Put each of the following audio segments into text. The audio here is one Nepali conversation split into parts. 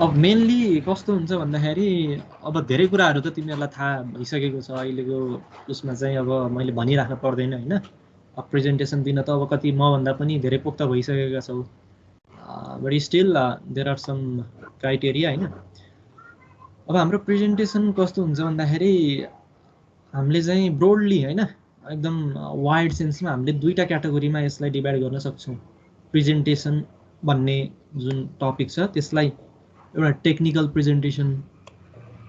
अब मेनली कस्तो हुन्छ भन्दाखेरि अब धेरै कुराहरू त तिमीहरूलाई थाहा भइसकेको छ अहिलेको उसमा चाहिँ। अब मैले भनिराख्न पर्दैन होइन। अब प्रेजेन्टेसन दिन त अब कति मभन्दा पनि धेरै पोख्त भइसकेका छौ, but still there are some criteria होइन। अब हाम्रो प्रेजेन्टेसन कस्तो हुन्छ भन्दाखेरि हामीले चाहिँ ब्रोडली होइन एकदम वाइड सेन्समा हामीले दुईटा क्याटेगोरीमा यसलाई डिभाइड गर्न सक्छौँ। प्रेजेन्टेसन भन्ने जुन टपिक छ त्यसलाई एउटा टेक्निकल प्रेजेन्टेसन,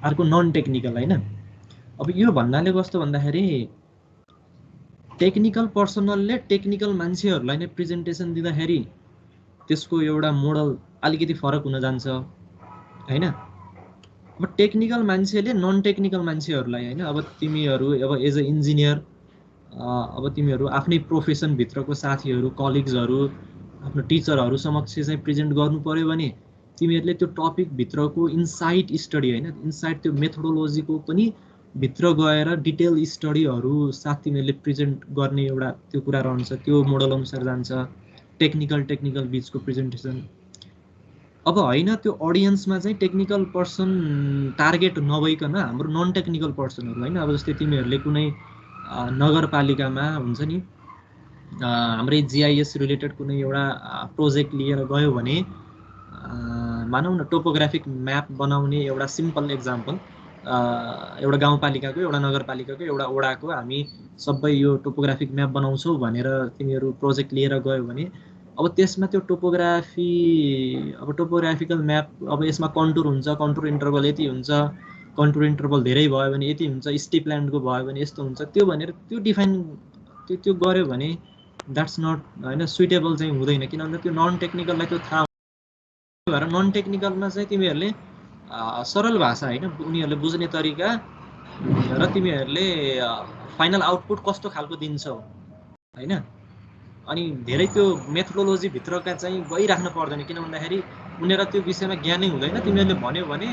अर्को नन टेक्निकल होइन। अब यो भन्नाले कस्तो भन्दाखेरि टेक्निकल पर्सनलले टेक्निकल मान्छेहरूलाई नै प्रेजेन्टेसन दिँदाखेरि त्यसको एउटा मोडल अलिकति फरक हुन जान्छ होइन। अब टेक्निकल मान्छेले नन टेक्निकल मान्छेहरूलाई होइन, अब तिमीहरू अब एज अ इन्जिनियर अब तिमीहरू आफ्नै प्रोफेसनभित्रको साथीहरू कलिग्सहरू आफ्नो टिचरहरू समक्ष चाहिँ प्रेजेन्ट गर्नु पर्यो भने तिमीहरूले त्यो टपिकभित्रको इन्साइट स्टडी होइन, इन्साइट त्यो मेथोडोलोजीको पनि भित्र गएर डिटेल स्टडीहरू साथ तिमीहरूले प्रेजेन्ट गर्ने एउटा त्यो कुरा रहन्छ। त्यो मोडल अनुसार जान्छ टेक्निकल बिचको प्रेजेन्टेसन। अब होइन त्यो अडियन्समा चाहिँ टेक्निकल पर्सन टार्गेट नभइकन हाम्रो नन टेक्निकल पर्सनहरू होइन। अब जस्तै तिमीहरूले कुनै नगरपालिकामा हुन्छ नि हाम्रै जिआइएस रिलेटेड कुनै एउटा प्रोजेक्ट लिएर गयो भने मानौँ न टोपोग्राफिक म्याप बनाउने एउटा सिम्पल एक्जाम्पल, एउटा गाउँपालिकाको एउटा नगरपालिकाको एउटा वडाको हामी सबै यो टोपोग्राफिक म्याप बनाउँछौँ भनेर तिमीहरू प्रोजेक्ट लिएर गयो भने अब त्यसमा त्यो टोपोग्राफी अब टोपोग्राफिकल म्याप अब यसमा कन्टुर हुन्छ, कन्टुर इन्टरभल यति हुन्छ, कन्टुर इन्टरभल धेरै भयो भने यति हुन्छ, स्टिप ल्यान्डको भयो भने यस्तो हुन्छ, त्यो भनेर त्यो डिफाइन त्यो गर्यो भने द्याट्स नट होइन सुइटेबल चाहिँ हुँदैन। किन भन्दा त्यो नन टेक्निकललाई त्यो थाहा भएर नन टेक्निकलमा चाहिँ तिमीहरूले सरल भाषा होइन उनीहरूले बुझ्ने तरिका र तिमीहरूले फाइनल आउटपुट कस्तो खालको दिन्छौ होइन। अनि धेरै त्यो मेथोडोलोजीभित्रका चाहिँ गइराख्नु पर्दैन, किन भन्दाखेरि उनीहरूलाई त्यो विषयमा ज्ञानै हुँदैन। तिमीहरूले भन्यो भने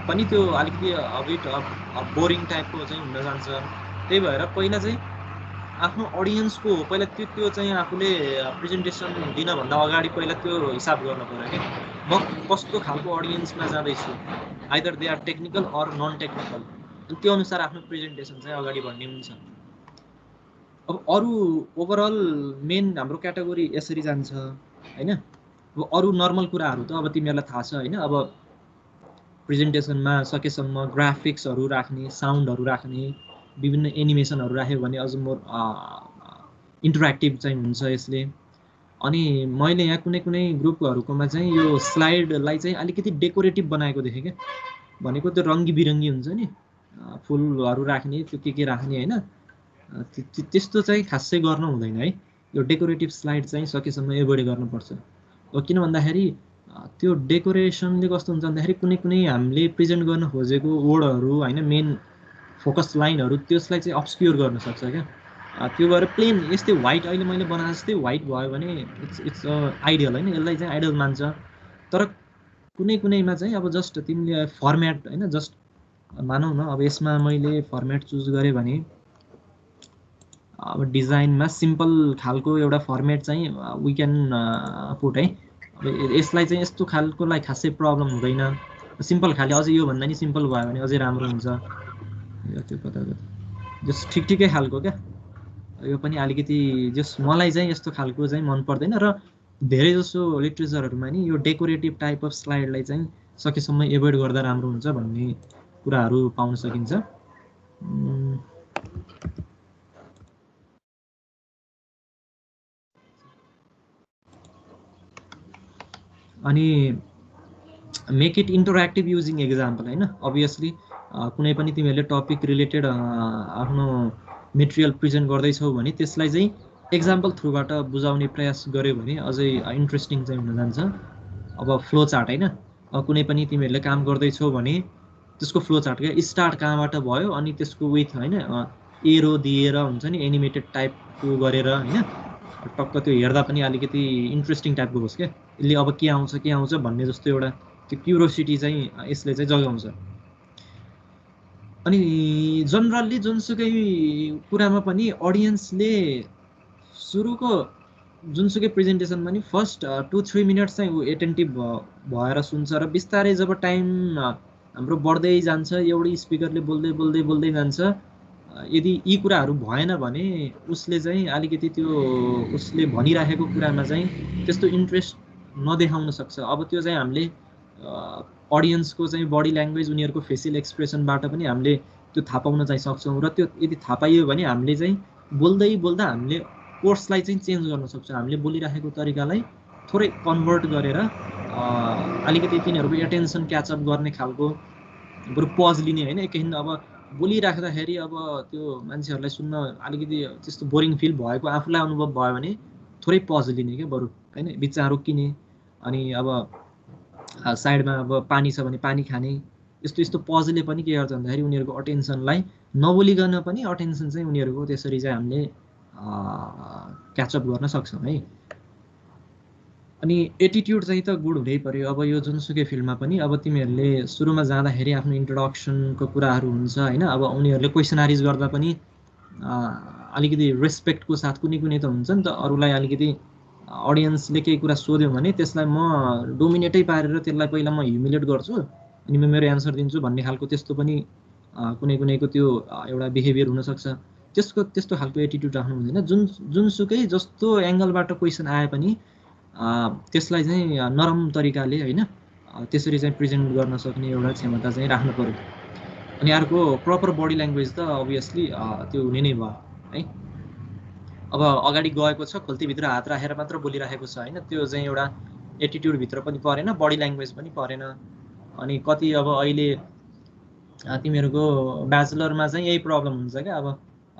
पनि त्यो अलिकति अबिट बोरिङ टाइपको चाहिँ हुन जान्छ। त्यही भएर पहिला चाहिँ आफ्नो अडियन्सको पहिला त्यो चाहिँ आफूले प्रेजेन्टेसन दिनभन्दा अगाडि पहिला त्यो हिसाब गर्नु पर्यो कि म कस्तो खालको अडियन्समा जाँदैछु, either they are technical or non technical, अनि त्यो अनुसार आफ्नो प्रेजेन्टेसन चाहिँ अगाडि बढ्ने हुन्छ। अब अरू ओभरअल मेन हाम्रो क्याटेगोरी यसरी जान्छ होइन। अब अरू नर्मल कुराहरू त अब तिमीहरूलाई थाहा छ होइन। अब प्रेजेन्टेसनमा सकेसम्म ग्राफिक्सहरू राख्ने, साउन्डहरू राख्ने, विभिन्न एनिमेसनहरू राख्यो भने अझ मोर इन्टरेक्टिभ चाहिँ हुन्छ यसले। अनि मैले यहाँ कुनै ग्रुपहरूकोमा चाहिँ यो स्लाइडलाई चाहिँ अलिकति डेकोरेटिभ बनाएको देखेँ क्या। भनेको त्यो रङ्गी बिरङ्गी हुन्छ नि फुलहरू राख्ने, त्यो के राख्ने होइन, त्यस्तो चाहिँ खासै गर्नु हुँदैन है। यो डेकोरेटिभ स्लाइड चाहिँ सकेसम्म एभोइड गर्नुपर्छ। किन भन्दाखेरि त्यो डेकोरेसनले कस्तो हुन्छ भन्दाखेरि कुनै हामीले प्रेजेन्ट गर्न खोजेको वर्डहरू होइन मेन फोकस लाइनहरू त्यसलाई चाहिँ अब्स्क्योर गर्न सक्छ क्या। त्यो भएर प्लेन यस्तै व्हाइट अहिले मैले बनाए जस्तै व्हाइट भयो भने इट्स आइडियल होइन, यसलाई चाहिँ आइडियल मान्छ। तर कुनैमा चाहिँ अब जस्ट तिमीले फर्मेट होइन, जस्ट मानौ न अब यसमा मैले फर्मेट चुज गरेँ भने अब डिजाइनमा सिम्पल खालको एउटा फर्मेट चाहिँ वी क्यान पुट है। अब यसलाई चाहिँ यस्तो खालकोलाई खासै प्रब्लम हुँदैन, सिम्पल खाले अझै योभन्दा नि सिम्पल भयो भने अझै राम्रो हुन्छ। त्यो कता जस्ट ठिकै खालको क्या। यो पनि अलिकति जस्ट मलाई चाहिँ यस्तो खालको चाहिँ मन पर्दैन र धेरै जसो लिटरेचरहरूमा नि यो डेकोरेटिभ टाइप अफ स्लाइडलाई चाहिँ सकेसम्म एभोइड गर्दा राम्रो हुन्छ भन्ने कुराहरू पाउन सकिन्छ। अनि make it interactive using example होइन। अभियसली कुनै पनि तिमीहरूले टपिक रिलेटेड आफ्नो मेटेरियल प्रेजेन्ट गर्दैछौ भने त्यसलाई चाहिँ एक्जाम्पल थ्रुबाट बुझाउने प्रयास गर्यो भने अझै इन्ट्रेस्टिङ चाहिँ हुन जान्छ। अब फ्लो चार्ट होइन, कुनै पनि तिमीहरूले काम गर्दैछौ भने त्यसको फ्लो चार्ट क्या, स्टार्ट कहाँबाट भयो अनि त्यसको विथ होइन एरो दिएर हुन्छ नि एनिमेटेड टाइपको गरेर होइन टक्क त्यो हेर्दा पनि अलिकति इन्ट्रेस्टिङ टाइपको होस् क्या। यसले अब के आउँछ भन्ने जस्तो एउटा त्यो क्युरोसिटी चाहिँ यसले चाहिँ जगाउँछ। अनि जनरल्ली जुनसुकै कुरामा पनि अडियन्सले सुरुको जुनसुकै प्रेजेन्टेसनमा नि फर्स्ट 2-3 मिनट्स चाहिँ ऊ एटेन्टिभ भएर सुन्छ र बिस्तारै जब टाइम हाम्रो बढ्दै जान्छ एउटै स्पिकरले बोल्दै बोल्दै बोल्दै जान्छ यदि यी कुराहरू भएन भने उसले चाहिँ अलिकति त्यो उसले भनिराखेको कुरामा चाहिँ त्यस्तो इन्ट्रेस्ट नदेखाउन सक्छ। अब त्यो चाहिँ हामीले अडियन्सको चाहिँ बडी ल्याङ्ग्वेज उनीहरूको फेसियल एक्सप्रेसनबाट पनि हामीले त्यो थाहा पाउन चाहिँ सक्छौँ र त्यो यदि थाहा पाइयो भने हामीले चाहिँ बोल्दै बोल्दा हामीले कोर्सलाई चाहिँ चेन्ज गर्न सक्छौँ। हामीले बोलिराखेको तरिकालाई थोरै कन्भर्ट गरेर अलिकति तिनीहरूको एटेन्सन क्याचअप गर्ने खालको बरु पज लिने होइन। एकैछिन अब बोलिराख्दाखेरि अब त्यो मान्छेहरूलाई सुन्न अलिकति त्यस्तो बोरिङ फिल भएको आफूलाई अनुभव भयो भने थोरै पज लिने क्या बरु होइन, बिचमा रोकिने अनि अब साइडमा अब पानी छ भने पानी खाने यस्तो यस्तो पजले पनि के गर्छ भन्दाखेरि उनीहरूको अटेन्सनलाई नबोलिकन पनि अटेन्सन चाहिँ उनीहरूको त्यसरी चाहिँ हामीले क्याचअप गर्न सक्छौँ है। अनि एटिट्युड चाहिँ त गुड हुनै पर्यो। अब यो जुनसुकै फिल्डमा पनि अब तिमीहरूले सुरुमा जाँदाखेरि आफ्नो इन्ट्रोडक्सनको कुराहरू हुन्छ होइन। अब उनीहरूले क्वेसनारिज गर्दा पनि अलिकति रेस्पेक्टको साथ कुनै कुनै त हुन्छ नि त, अरूलाई अलिकति अडियन्सले केही कुरा सोध्यो भने त्यसलाई म डोमिनेटै पारेर त्यसलाई पहिला म ह्युमिलेट गर्छु अनि म मेरो एन्सर दिन्छु भन्ने खालको त्यस्तो पनि कुनै कुनैको त्यो एउटा बिहेभियर हुनसक्छ। त्यस्तो खालको एटिट्युड राख्नु हुँदैन। जुनसुकै जस्तो एङ्गलबाट क्वेसन आए पनि त्यसलाई चाहिँ नरम तरिकाले होइन त्यसरी चाहिँ प्रेजेन्ट गर्न सक्ने एउटा क्षमता चाहिँ राख्नु पर्यो। अनि अर्को प्रपर बडी ल्याङ्ग्वेज त अभियसली त्यो हुने नै भयो है। अब अगाडि गएको छ खोल्तीभित्र हात राखेर मात्र बोलिरहेको छ होइन, त्यो चाहिँ एउटा एटिट्युडभित्र पनि परेन, बडी ल्याङ्ग्वेज पनि परेन। अनि कति अब अहिले तिमीहरूको ब्याचलरमा चाहिँ यही प्रब्लम हुन्छ क्या। अब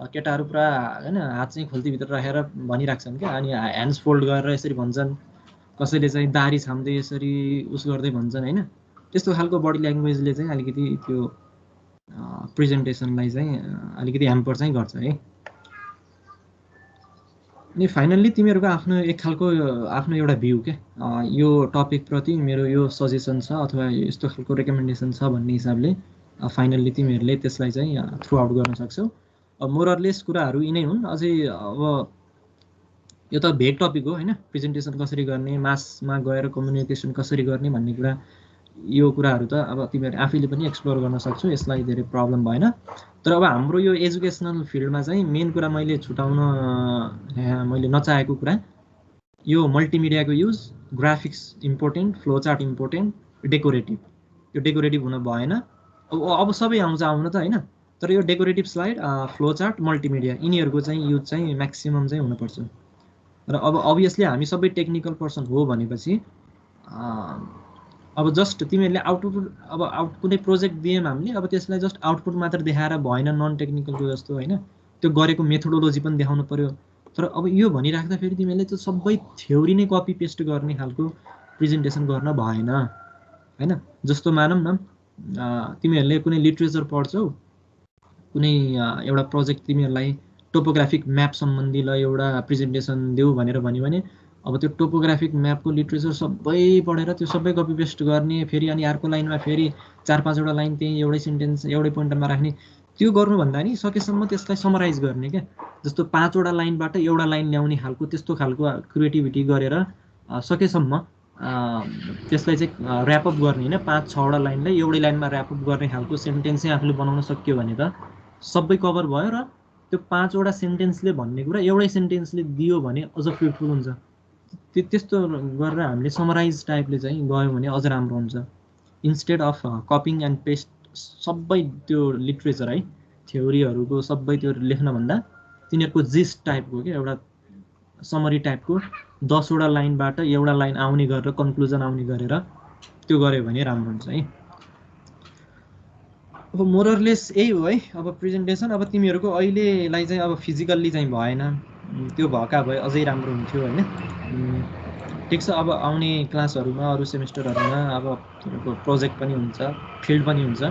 केटाहरू पुरा होइन हात चाहिँ खोल्तीभित्र राखेर भनिराख्छन् क्या, अनि ह्यान्ड्स फोल्ड गरेर यसरी भन्छन्, कसैले चाहिँ दारी छाम्दै यसरी उस गर्दै भन्छन् होइन। त्यस्तो खालको बडी ल्याङ्ग्वेजले चाहिँ अलिकति त्यो प्रेजेन्टेसनलाई चाहिँ अलिकति ह्याम्पर चाहिँ गर्छ है। अनि फाइनल्ली तिमीहरूको आफ्नो एक खालको आफ्नो एउटा भ्यू के यो टपिकप्रति मेरो यो सजेसन छ अथवा यस्तो खालको रेकमेन्डेसन छ भन्ने हिसाबले फाइनल्ली तिमीहरूले त्यसलाई चाहिँ थ्रु आउट गर्न सक्छौ। मोरलेस कुराहरू यिनै हुन्। अझै अब यो त भेग टपिक हो होइन, प्रेजेन्टेसन कसरी गर्ने, मासमा गएर कम्युनिकेसन कसरी गर्ने भन्ने कुरा, यो कुराहरू त अब तिमीहरू आफैले पनि एक्सप्लोर गर्न सक्छौ, यसलाई धेरै प्रब्लम भएन। तर अब हाम्रो यो एजुकेसनल फिल्डमा चाहिँ मेन कुरा मैले छुटाउन मैले नचाहेको कुरा यो मल्टिमिडियाको use, graphics important, flow chart important, decorative. यो डेकोरेटिभ हुन भएन। अब सबै आउन त होइन, तर यो decorative slide, flow chart, multimedia यिनीहरूको चाहिँ युज चाहिँ म्याक्सिमम चाहिँ हुनुपर्छ। र अब अभियसली हामी सबै टेक्निकल पर्सन हो भनेपछि अब जस्ट तिमीहरूले आउटपुट कुनै प्रोजेक्ट दियौँ हामीले, अब त्यसलाई जस्ट आउटपुट मात्र देखाएर भएन, नन टेक्निकलको जस्तो होइन, त्यो गरेको मेथोडोलोजी पनि देखाउनु पर्यो। तर अब यो भनिराख्दाखेरि तिमीहरूले त्यो सबै थ्योरी नै कपी पेस्ट गर्ने खालको प्रेजेन्टेसन गर्न भएन होइन। जस्तो मानौँ न तिमीहरूले कुनै लिट्रेचर पढ्छौ, कुनै एउटा प्रोजेक्ट तिमीहरूलाई टोपोग्राफिक म्याप सम्बन्धी ल एउटा प्रेजेन्टेसन देऊ भनेर भन्यो भने अब त्यो टोपोग्राफिक म्यापको लिट्रेचर सबै पढेर त्यो सबै कपी पेस्ट गर्ने, फेरि अनि अर्को लाइनमा फेरि 4-5वटा लाइन त्यही एउटै सेन्टेन्स एउटै पोइन्टरमा राख्ने, त्यो गर्नुभन्दा नि सकेसम्म त्यसलाई समराइज गर्ने क्या। जस्तो 5वटा लाइनबाट एउटा लाइन ल्याउने खालको त्यस्तो खालको क्रिएटिभिटी गरेर सकेसम्म त्यसलाई चाहिँ ऱ्यापअप गर्ने होइन, 5-6वटा लाइनलाई एउटै लाइनमा ऱ्यापअप गर्ने खालको सेन्टेन्स चाहिँ आफूले बनाउन सक्यो भने त सबै कभर भयो। र त्यो 5वटा सेन्टेन्सले भन्ने कुरा एउटै सेन्टेन्सले दियो भने अझ फ्रुटफुल हुन्छ। त्यस्तो गरेर हामीले समराइज टाइपले चाहिँ गयो भने अझ राम्रो हुन्छ, instead of cupping and paste सबै त्यो लिट्रेचर है थ्योरीहरूको सबै त्यो लेख्नभन्दा तिनीहरूको जिस्ट टाइपको के एउटा समरी टाइपको 10वटा लाइनबाट एउटा लाइन आउने गरेर कन्क्लुजन आउने गरेर त्यो गऱ्यो भने राम्रो हुन्छ है। अब मोरलेस यही हो है अब प्रेजेन्टेसन। अब तिमीहरूको अहिलेलाई चाहिँ अब फिजिकल्ली चाहिँ भएन, त्यो भएका भए अझै राम्रो हुन्थ्यो होइन। ठिक छ, अब आउने क्लासहरूमा अरू सेमिस्टरहरूमा अब तिमीहरूको प्रोजेक्ट पनि हुन्छ, फिल्ड पनि हुन्छ,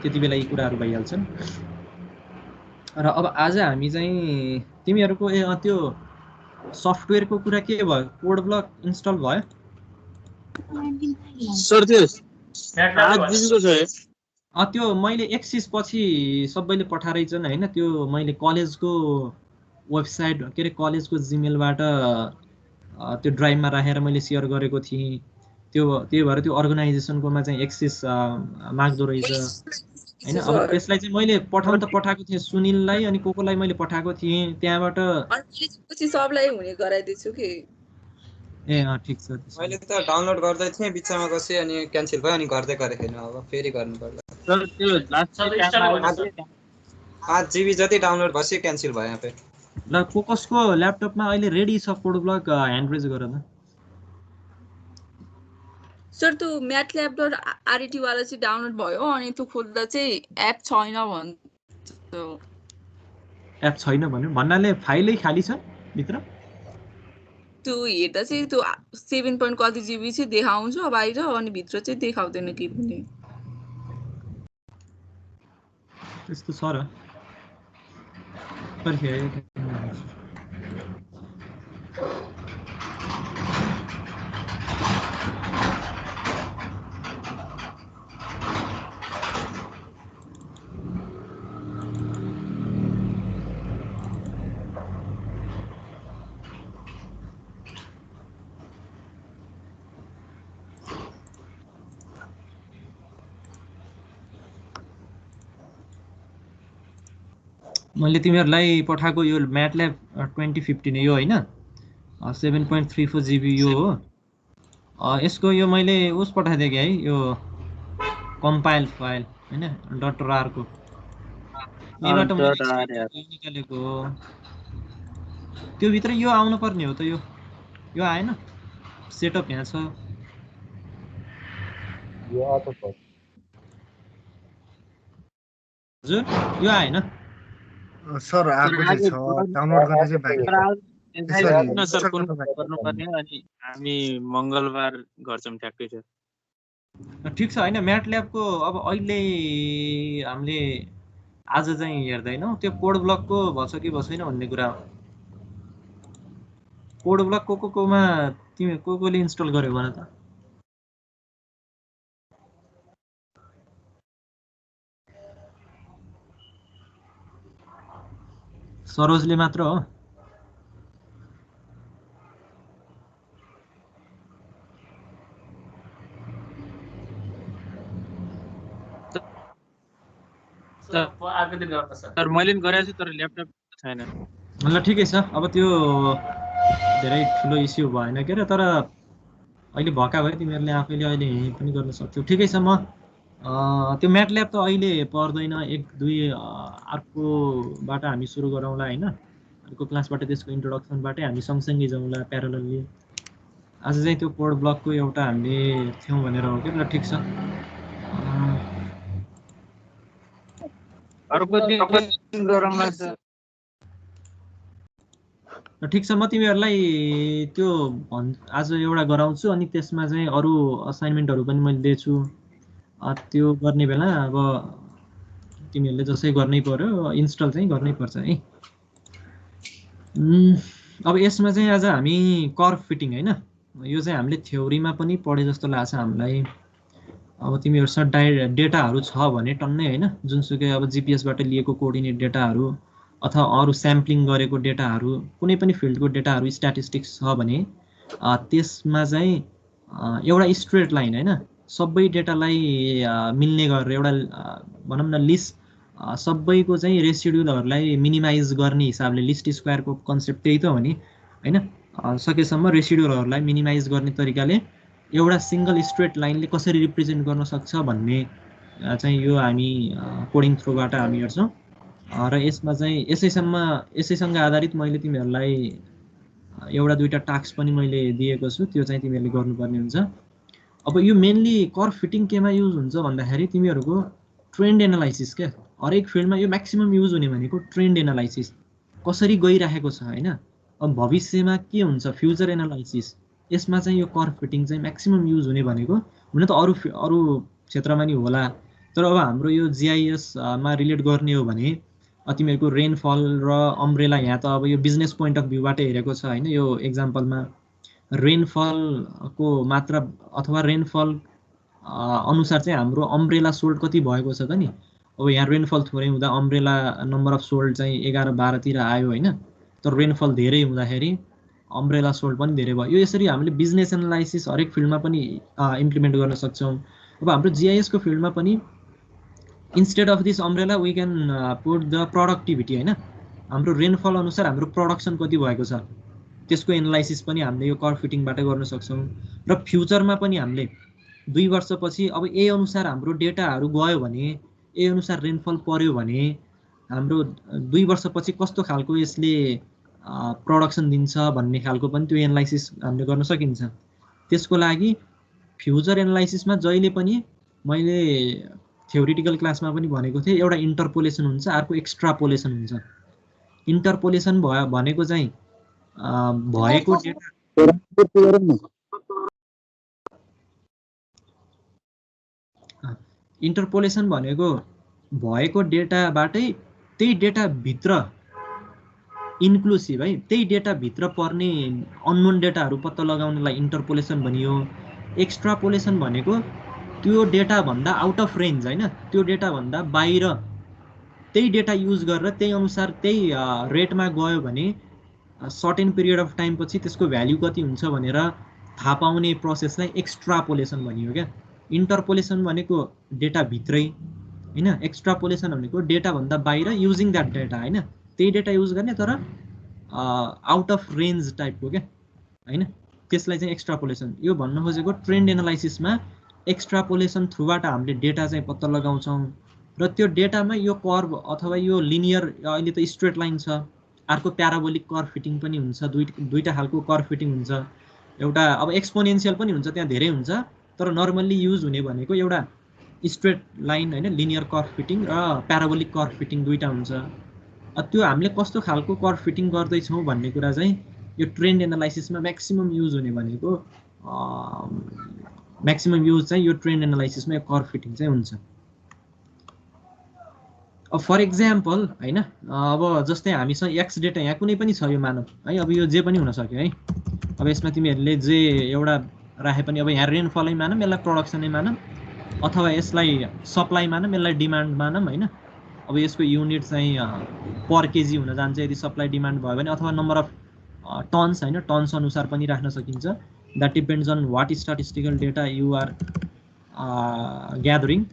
त्यति बेला यी कुराहरू भइहाल्छन्। र अब आज हामी चाहिँ तिमीहरूको त्यो सफ्टवेयरको कुरा के भयो, कोड ब्लक इन्स्टल भयो सर? त्यो मैले एक्सिस पछि सबैले पठाएछन् होइन, त्यो मैले कलेजको वेबसाइट के अरे कलेजको जिमेलबाट त्यो ड्राइभमा राखेर मैले सेयर गरेको थिएँ, त्यही भएर त्यो अर्गनाइजेसनकोमा चाहिँ एक्सेस माग्दो रहेछ हैन। अब त्यसलाई चाहिँ मैले पठाउन त पठाएको थिएँ सुनिललाई अनि कोकोलाई मैले पठाएको थिएँ, त्यहाँबाट सबलाई हुने गराइदिन्छु कि। ए ठिक छ। मैले त डाउनलोड गर्दै थिएँ बिचमा कसै अनि क्यान्सल भयो अनि गर्दै गरेको थिएन, अब फेरि गर्नु पर्ला। सर त्यो लास्ट 5 GB जति डाउनलोड भएपछि क्यान्सल भयो यहाँ पे। ल कोकसको ल्यापटपमा अहिले रेडी छ कोड ब्लक, ह्यान्ड रेज गर न। सर त्यो MATLAB.RET वाला चाहिँ डाउनलोड भयो अनि त्यो खोल्दा चाहिँ एप छैन भन्छ। एप छैन भन्यो भन्नाले फाइलै खाली छ भित्र? त्यो हेर्दा चाहिँ त्यो 7 point कति GB चाहिँ देखाउँछ बाहिर अनि भित्र चाहिँ देखाउँदैन के पनि। त्यस्तो छ र पर्खे मैले तिमीहरूलाई पठाएको यो MATLAB 2015 यो हैन 7.34 GB यो हो। यसको यो मैले उस पठाइदिएँ कि है यो कम्पाइल फाइल हैन .rar को यहीबाट निकालेको हो। त्यो भित्र यो आउनु पर्ने हो त, यो आएन। सेटअप यहाँ छ। हजुर यो आएन सर आएको चाहिँ छ, डाउनलोड गर्ने चाहिँ बाँकी छ। सर गर्नुपर्ने अनि हामी मंगलबार गर्छौं ठ्याक्कै छ। ठिक छ हैन। MATLAB को अब अहिले हामीले आज चाहिँ हेर्दैनौं, त्यो कोड ब्लकको भछ कि भएन भन्ने कुरा हो। कोड ब्लक कोकोमा तिमी कोकोले इन्स्टल गर्यो भने त सरोजले मात्र हो। सर मैले पनि गरेको छु तर ल्यापटप छैन। ल ठिकै छ। अब त्यो धेरै ठुलो इस्यु भएन के र, तर अहिले भएका भए तिमीहरूले आफैले अहिले यही पनि गर्न सक्छौ। ठिकै छ। म त्यो MATLAB त अहिले पर्दैन, 1-2 अर्कोबाट हामी सुरु गरौँला हैन। अर्को क्लासबाट त्यसको इन्ट्रोडक्सनबाटै हामी सँगसँगै जाउँला प्यारलली। आज चाहिँ त्यो कोड ब्लकको एउटा हामीले थियौँ भनेर हो कि। ल ठिक छ। अर्को दिन गरौँला सर। ठिक छ। म तिमीहरूलाई त्यो आज एउटा गराउँछु अनि त्यसमा चाहिँ अरू असाइनमेन्टहरू पनि मैले दिएछु। त्यो गर्ने बेला अब तिमीहरूले जसै गर्नै पर्यो, इन्स्टल चाहिँ गर्नै पर्छ है। अब यसमा चाहिँ आज हामी कर्भ फिटिङ हैन, यो चाहिँ हामीले थ्योरीमा पनि पढे जस्तो लाग्छ हामीलाई। अब तिमीहरूसँग डेटाहरू छ भने टन्नै हैन, जुनसुकै अब जीपीएसबाट लिएको कोअर्डिनेट डेटाहरू अथवा अरू स्याम्पलिङ गरेको डेटाहरू, कुनै पनि फिल्डको डेटाहरू स्ट्याटिस्टिक्स छ भने त्यसमा चाहिँ एउटा स्ट्रेट लाइन हैन, सबै डेटालाई मिल्ने गरेर एउटा भनौँ न लिस्ट, सबैको चाहिँ रेसिड्युलहरूलाई मिनिमाइज गर्ने हिसाबले, लिस्ट स्क्वायरको कन्सेप्ट त्यही त हो नि हैन। सकेसम्म रेसिड्युलहरूलाई मिनिमाइज गर्ने तरिकाले एउटा सिंगल स्ट्रेट लाइनले कसरी रिप्रेजेन्ट गर्न सक्छ भन्ने चाहिँ यो हामी कोडिङ थ्रुबाट हामी हेर्छौँ। र यसमा चाहिँ यसैसँग आधारित मैले तिमीहरूलाई एउटा दुईटा टास्क पनि मैले दिएको छु, त्यो चाहिँ तिमीहरूले गर्नुपर्ने हुन्छ। अब यो मेनली कर्भ फिटिङ केमा युज हुन्छ भन्दाखेरि तिमीहरूको ट्रेन्ड एनालाइसिस क्या, हरेक फिल्डमा यो म्याक्सिमम युज हुने भनेको ट्रेन्ड एनालाइसिस, कसरी गइराखेको छ हैन। अब भविष्यमा के हुन्छ, फ्युचर एनालाइसिस, यसमा चाहिँ यो कर्भ फिटिङ चाहिँ म्याक्सिमम युज हुने भनेको, हुन त अरू क्षेत्रमा नि होला, तर अब हाम्रो यो जीआईएस मा रिलेट गर्ने हो भने तिमीहरूको रेनफल र अम्ब्रेला, यहाँ त अब यो बिजनेस पोइन्ट अफ भ्यूबाट हेरेको छ हैन। यो एक्जाम्पलमा रेनफलको मात्रा अथवा रेनफल अनुसार चाहिँ हाम्रो अम्ब्रेला सोल्ड कति भएको छ त नि। अब यहाँ रेनफल थोरै हुँदा अम्ब्रेला नम्बर अफ सोल्ड चाहिँ 11-12 तिर आयो हैन, तर रेनफल धेरै हुँदाखेरि अम्ब्रेला सोल्ड पनि धेरै भयो। यो यसरी हामीले बिजनेस एनालाइसिस हरेक फिल्डमा पनि इम्प्लिमेन्ट गर्न सक्छौँ। अब हाम्रो GIS को फिल्डमा पनि instead of this umbrella we can put the productivity हैन, हाम्रो रेनफल अनुसार हाम्रो प्रोडक्सन कति भएको छ त्यसको एनालाइसिस पनि हामीले यो कर्भ फिटिङबाट गर्न सक्छौँ। र फ्युचरमा पनि हामीले 2 वर्षपछि अब ए अनुसार हाम्रो डेटाहरू गयो भने, ए अनुसार रेनफल पर्यो भने हाम्रो 2 वर्षपछि कस्तो खालको यसले प्रोडक्सन दिन्छ भन्ने खालको पनि त्यो एनालाइसिस हामीले गर्न सकिन्छ। त्यसको लागि फ्युचर एनालाइसिसमा जहिले पनि मैले थ्योरिटिकल क्लासमा पनि भनेको थिएँ, एउटा इन्टरपोलेसन हुन्छ, अर्को एक्स्ट्रापोलेसन हुन्छ। इन्टरपोलेसन भनेको चाहिँ भएको डेटा, इन्टरपोलेसन भनेको भएको डेटाबाटै त्यही डेटाभित्र इन्क्लुसिभ है, त्यही डेटाभित्र पर्ने अननोन डेटाहरू पत्ता लगाउनलाई इन्टरपोलेसन भनियो। एक्स्ट्रापोलेसन भनेको त्यो डेटाभन्दा आउट अफ रेन्ज होइन, त्यो डेटाभन्दा बाहिर त्यही डेटा युज गरेर त्यही अनुसार त्यही रेटमा गयो भने सर्टेन पिरियड अफ टाइम पछि त्यसको भ्याल्यु कति हुन्छ भनेर थाहा पाउने प्रोसेसलाई एक्स्ट्रापोलेसन भनियो क्या। इन्टरपोलेसन भनेको डेटाभित्रै होइन, एक्स्ट्रापोलेसन भनेको डेटाभन्दा बाहिर युजिङ द्याट डेटा होइन, त्यही डेटा युज गर्ने तर आउट अफ रेन्ज टाइपको क्या होइन, त्यसलाई चाहिँ एक्स्ट्रापोलेसन। यो भन्न खोजेको ट्रेन्ड एनालाइसिसमा एक्स्ट्रापोलेसन थ्रुबाट हामीले डेटा चाहिँ पत्ता लगाउँछौँ र त्यो डेटामा यो कर्भ अथवा यो लिनियर, अहिले त स्ट्रेट लाइन छ, अर्को प्याराबोलिक कर्भ फिटिङ पनि हुन्छ, दुईटा खालको कर्भ फिटिङ हुन्छ। एउटा अब एक्सपोनेन्सियल पनि हुन्छ, त्यहाँ धेरै हुन्छ, तर नर्मल्ली युज हुने भनेको एउटा स्ट्रेट लाइन होइन, लिनियर कर्भ फिटिङ र प्याराबोलिक कर्भ फिटिङ दुईटा हुन्छ। त्यो हामीले कस्तो खालको कर्भ फिटिङ गर्दैछौँ भन्ने कुरा चाहिँ यो ट्रेन्ड एनालाइसिसमा म्याक्सिमम युज हुने भनेको म्याक्सिमम युज चाहिँ यो ट्रेन्ड एनालाइसिसमा यो कर्भ फिटिङ चाहिँ हुन्छ। अब फर इक्जाम्पल होइन, अब जस्तै हामीसँग एक्स डेटा यहाँ कुनै पनि छ यो मानव है, अब यो जे पनि हुन सक्यो है। अब यसमा तिमीहरूले जे एउटा राखे पनि, अब यहाँ रेनफलै मानौँ, यसलाई प्रोडक्सनै मानौँ, अथवा यसलाई सप्लाई मानौँ, यसलाई डिमान्ड मानौँ होइन। अब यसको युनिट चाहिँ पर केजी हुन जान्छ यदि सप्लाई डिमान्ड भयो भने, अथवा नम्बर अफ टन्स होइन, टन्स अनुसार पनि राख्न सकिन्छ। That depends on what statistical data you are gathering.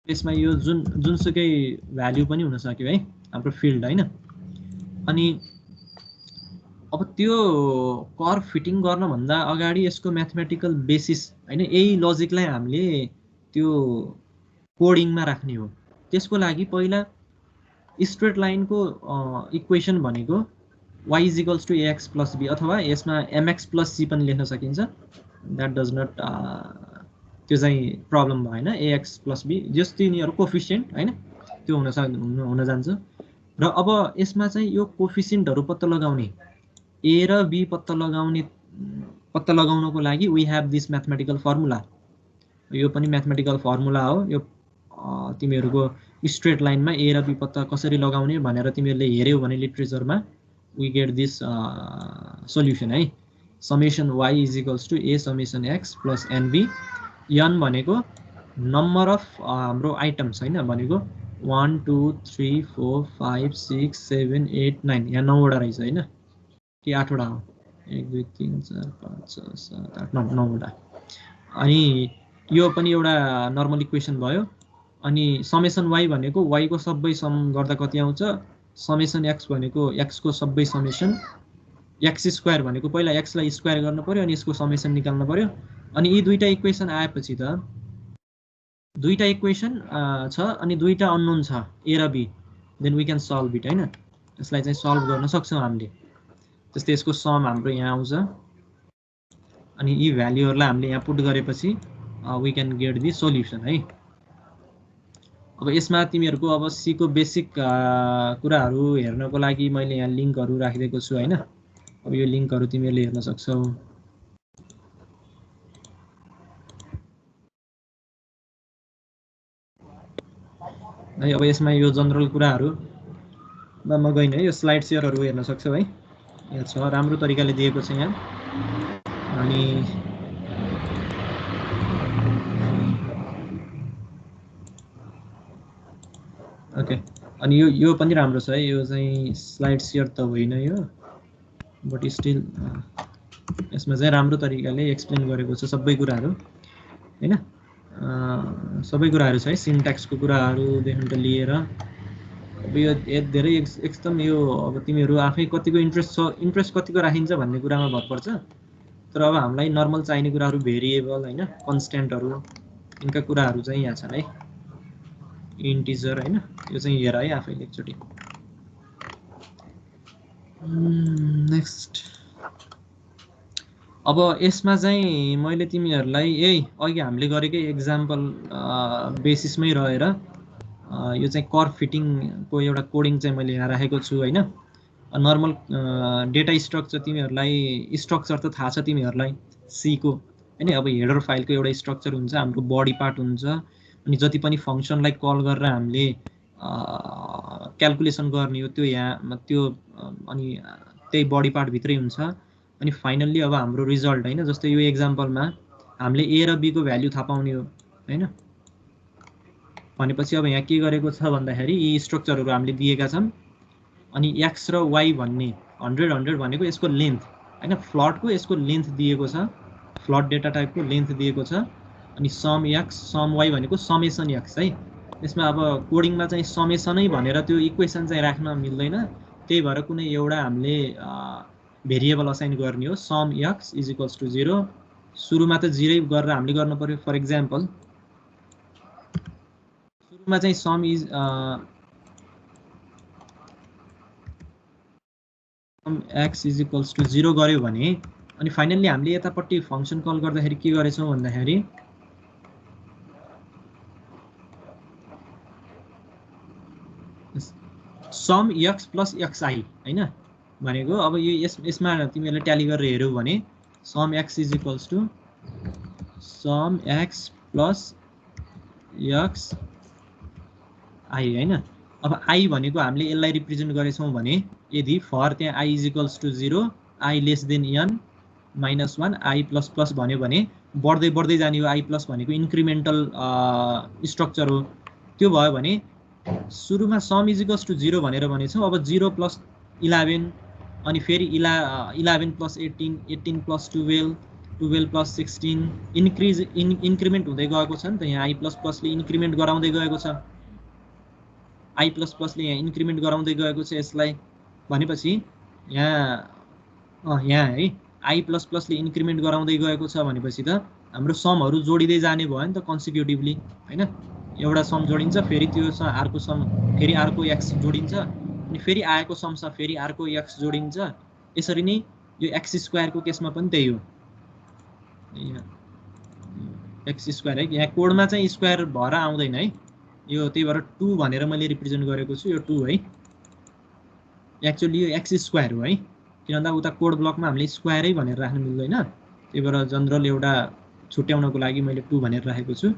यसमा यो जुनसुकै भ्याल्यु पनि हुन सक्यो है हाम्रो फिल्ड होइन। अनि अब त्यो कर्भ फिटिङ गर्नभन्दा अगाडि यसको म्याथमेटिकल बेसिस होइन, यही लजिकलाई हामीले त्यो कोडिङमा राख्ने हो। त्यसको लागि पहिला स्ट्रेट लाइनको इक्वेसन भनेको y = ax + b, अथवा यसमा mx + c पनि लेख्न सकिन्छ। द्याट डज नट त्यो चाहिँ प्रब्लम भएन, ax + b जस तिनीहरू कोफिसिएन्ट होइन त्यो हुन जान्छ। र अब यसमा चाहिँ यो कोफिसिएन्टहरू पत्ता लगाउने, a र b पत्ता लगाउनको लागि we have this mathematical formula. यो पनि म्याथमेटिकल फर्मुला हो। यो तिमीहरूको स्ट्रेट लाइनमा a र b पत्ता कसरी लगाउने भनेर तिमीहरूले हेऱ्यौ भने लिटरेचरमा वी गेट दिस सोल्युसन है। Summation y = a summation x + nb। n भनेको नम्बर अफ हाम्रो आइटम्स होइन, भनेको 1 2 3 4 5 6 7 8 9, यहाँ 9 वटा रहेछ होइन कि 8 वटा हो, 1 2 3 4 5 6 7 8 9 वटा। अनि यो पनि एउटा नर्मल इक्वेसन भयो। अनि समेसन y भनेको y को सबै सम गर्दा कति आउँछ, समेसन x भनेको x को सबै समेसन, x² भनेको पहिला x लाई स्क्वायर गर्नु पर्यो अनि यसको समेसन निकाल्नु पर्यो। अनि यी दुईटा इक्वेसन आएपछि त दुईटा इक्वेसन छ अनि दुईटा अननोन छ a र b, then we can solve it होइन। यसलाई चाहिँ सल्भ गर्न सक्छौँ हामीले। जस्तै यसको सम हाम्रो यहाँ आउँछ अनि यी भ्याल्युहरूलाई हामीले यहाँ पुट गरेपछि we can get the solution है। अब यसमा तिमीहरूको अब सी को बेसिक कुराहरू हेर्नको लागि मैले यहाँ लिङ्कहरू राखिदिएको छु होइन। अब यो लिङ्कहरू तिमीहरूले हेर्न सक्छौ। है अब यसमा यो जनरल कुराहरूमा म गइन है, यो स्लाइड सेयरहरू हेर्न सक्छौ है, यहाँ छ, राम्रो तरिकाले दिएको छ यहाँ। अनि ओके अनि यो पनि राम्रो छ है, यो चाहिँ स्लाइड सेयर त होइन यो, बट स्टिल यसमा चाहिँ राम्रो तरिकाले एक्सप्लेन गरेको छ सबै कुराहरू हैन। सबै कुराहरू छ है, सिन्ट्याक्सको कुराहरूदेखि त लिएर अब यो धेरै एकदम यो अब तिमीहरू आफै कतिको इन्ट्रेस्ट कतिको राखिन्छ भन्ने कुरामा भर पर्छ। तर अब हामीलाई नर्मल चाहिने कुराहरू भेरिएबल हैन, कन्स्ट्यान्टहरू यिनका कुराहरू चाहिँ यहाँ छन् है, इन्टिजर हैन। यो चाहिँ हेर है आफैले एकचोटि। नेक्स्ट अब यसमा चाहिँ मैले तिमीहरूलाई यही अघि हामीले गरेकै एक्जाम्पल बेसिसमै रहेर यो चाहिँ कर्भ फिटिङको एउटा कोडिङ चाहिँ मैले यहाँ राखेको छु हैन। नर्मल डेटा स्ट्रक्चर तिमीहरूलाई स्ट्रक्चर त थाहा छ तिमीहरूलाई सी को हैन। अब हेडर फाइलको एउटा स्ट्रक्चर हुन्छ, हाम्रो बडी पार्ट हुन्छ, अनि जति पनि फङ्सनलाई कल गरेर हामीले क्याल्कुलेसन गर्ने हो त्यो यहाँ त्यो अनि त्यही बडी पार्ट भित्रै हुन्छ। अनि फाइनल्ली अब हाम्रो रिजल्ट हैन, जस्तै यो एक्जाम्पलमा हामीले ए र बी को भ्यालु थाहा पाउने हो हैन। भनेपछि अब यहाँ के गरेको छ भन्दाखेरि यी स्ट्रक्चरहरू हामीले दिएका छन्, अनि एक्स र वाई भन्ने 100 भनेको यसको लेन्थ हैन, फ्लटको यसको लेन्थ दिएको छ, फ्लट डेटा टाइपको लेन्थ दिएको छ। अनि सम एक्स सम वाई भनेको समेसन एक्स है। यसमा अब कोडिङमा चाहिँ समेसनै भनेर त्यो इक्वेसन चाहिँ राख्न मिल्दैन, त्यही भएर कुनै एउटा हामीले भेरिएबल असाइन गर्ने हो, sum x is equals to 0। सुरुमा त 0 गरेर हामीले गर्नु पर्यो। फर एक्जाम्पल सुरुमा चाहिँ sum is x is equals to 0 गर्यो भने अनि फाइनल्ली हामीले यतापट्टि फङ्सन कल गर्दाखेरि के गरेछौँ भन्दाखेरि सम एक्स प्लस एक्सआई हैन। भनेको अब यो यसमा तिमीहरूले ट्याली गरेर हेऱ्यौ भने sum x is equals to sum x plus x i हैन। अब आई भनेको हामीले यसलाई रिप्रेजेन्ट गरेछौँ भने यदि फर त्यहाँ i is equals to 0 i less than n -1 i plus plus भन्यो भने बढ्दै बढ्दै जाने हो। आई प्लस भनेको इन्क्रिमेन्टल स्ट्रक्चर हो। त्यो भयो भने सुरुमा सम इज इक्वल्स टु 0 भनेर भनेछौँ। अब 0 प्लस 11 अनि फेरि 11 प्लस 18 18 प्लस 12 12 प्लस 16 इन्क्रिमेन्ट हुँदै गएको छ नि त। यहाँ आई प्लस प्लसले इन्क्रिमेन्ट गराउँदै गएको छ, आई प्लस प्लसले यहाँ इन्क्रिमेन्ट गराउँदै गएको छ यसलाई। भनेपछि यहाँ है आई प्लस प्लसले इन्क्रिमेन्ट गराउँदै गएको छ भनेपछि त हाम्रो समहरू जोडिँदै जाने भयो नि त कन्सिक्युटिभली हैन। एउटा सम जोडिन्छ, फेरि त्यो अर्को सम, फेरि अर्को एक्स जोडिन्छ, अनि फेरि आएको समसँग फेरि अर्को एक्स जोडिन्छ। यसरी नै यो एक्स स्क्वायरको केसमा पनि त्यही हो, एक्स स्क्वायर है। यहाँ कोडमा चाहिँ स्क्वायर भएर आउँदैन है यो, त्यही भएर 2 भनेर मैले रिप्रेजेन्ट गरेको छु। यो 2 है, एक्चुअली यो एक्स स्क्वायर हो है, किन भन्दा उता कोड ब्लकमा हामीले स्क्वायरै भनेर राख्नु मिल्दैन। त्यही भएर जनरल एउटा छुट्याउनको लागि मैले 2 भनेर राखेको छु।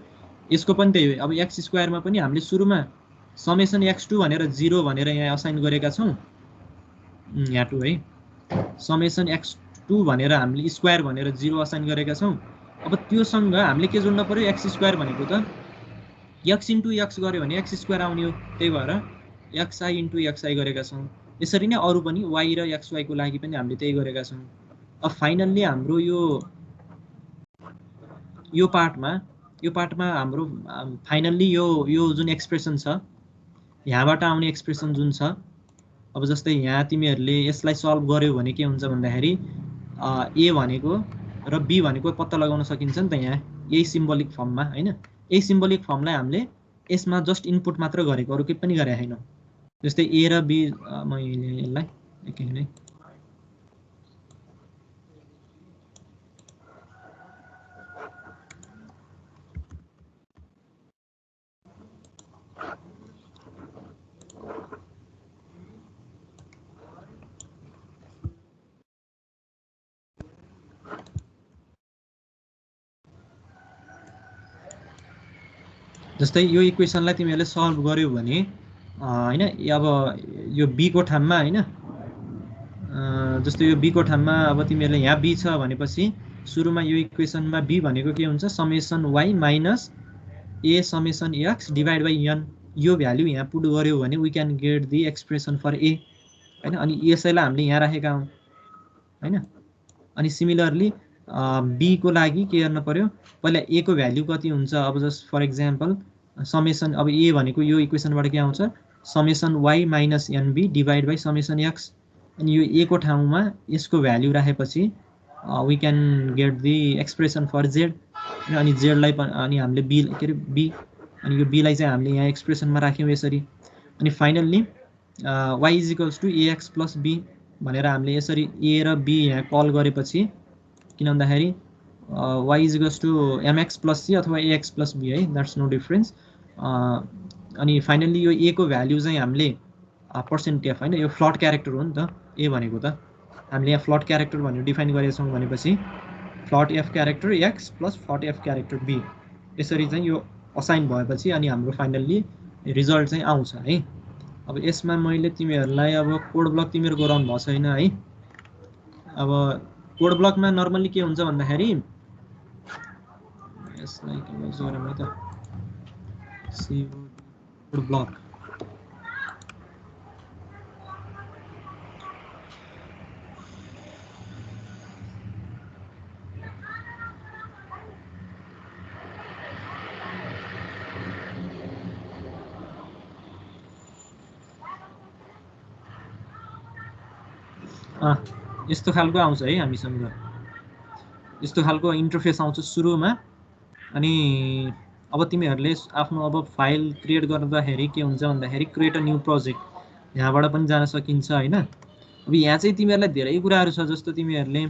यसको पनि त्यही हो। अब एक्स स्क्वायरमा पनि हामीले सुरुमा समेसन x2 भनेर 0 भनेर यहाँ असाइन गरेका छौँ, यहाँ 2 है। समेसन x2 भनेर हामीले स्क्वायर भनेर 0 असाइन गरेका छौँ। अब त्योसँग हामीले के जोड्न पर्यो, एक्स स्क्वायर भनेको त x इन्टु x गर्यो भने एक्स स्क्वायर आउने हो, त्यही भएर xi इन्टु xi गरेका छौँ। यसरी नै अरू पनि y र xy को लागि पनि हामीले त्यही गरेका छौँ। अब फाइनल्ली हाम्रो यो पार्टमा हाम्रो फाइनल्ली यो जुन एक्सप्रेसन छ, यहाँबाट आउने एक्सप्रेसन जुन छ, अब जस्तै यहाँ तिमीहरूले यसलाई सल्भ गर्यो भने के हुन्छ भन्दाखेरि ए भनेको र बी भनेको पत्ता लगाउन सकिन्छ नि त यहाँ यही सिम्बोलिक फर्ममा हैन। यही सिम्बोलिक फर्मलाई हामीले यसमा जस्ट इनपुट मात्र गरेको, अरू केही पनि गरेको छैनौँ। जस्तै ए र बी मैले यसलाई एकैछिन है, जस्तै यो इक्वेसनलाई तिमीहरूले सल्भ गर्यो भने हैन, अब यो बी को ठाउँमा हैन, जस्तै यो बी को ठाउँमा अब तिमीहरूले यहाँ बी छ भनेपछि सुरुमा यो इक्वेसनमा बी भनेको के हुन्छ, summation Y minus A summation X divide by N यो भ्यालु यहाँ पुट गर्यो भने we can get the expression for A हैन। अनि यसैलाई हामीले यहाँ राखेका हौं हैन। अनि सिमिलरली बी को लागि के गर्न पर्यो, पहिला ए को भ्यालु कति हुन्छ, अब जस्ट फर एक्जाम्पल समेसन, अब ए भनेको यो इक्वेसनबाट के आउँछ, summation Y minus n b divide by summation x. अनि यो ए को ठाउँमा यसको भ्यालु राखेपछि we can get the expression for z. अनि जेडलाई अनि हामीले बी के अरे बी, अनि यो बीलाई चाहिँ हामीले यहाँ एक्सप्रेसनमा राख्यौँ यसरी। अनि finally y is equals to a x plus b भनेर हामीले यसरी ए र बी यहाँ कल गरेपछि, किन भन्दाखेरि y is equals to m x plus c अथवा एएक्स प्लस बी है, द्याट्स नो डिफरेन्स। अनि फाइनल्ली यो ए को भ्यालु चाहिँ हामीले पर्सेन्ट एफ होइन, यो फ्लट क्यारेक्टर हो नि त ए भनेको त, हामीले यहाँ फ्लट क्यारेक्टर भनेर डिफाइन गरेका छौँ भनेपछि float f character x plus float f character b, यसरी चाहिँ यो असाइन भएपछि अनि हाम्रो फाइनल्ली रिजल्ट चाहिँ आउँछ है। अब यसमा मैले तिमीहरूलाई अब कोड ब्लक तिमीहरू गराउनु भएको छैन है। अब कोड ब्लकमा नर्मली के हुन्छ भन्दाखेरि यसलाई के भन्छ गरौँ त, सी कोड ब्लक यस्तो खालको आउँछ है, हामीसँग यस्तो खालको इन्टरफेस आउँछ सुरुमा। अनि अब तिमीहरूले आफ्नो अब फाइल क्रिएट गर्दाखेरि के हुन्छ भन्दाखेरि क्रिएट अ न्यू प्रोजेक्ट, यहाँबाट पनि जान सकिन्छ हैन। अब यहाँ चाहिँ तिमीहरूलाई धेरै कुराहरू छ, जस्तो तिमीहरूले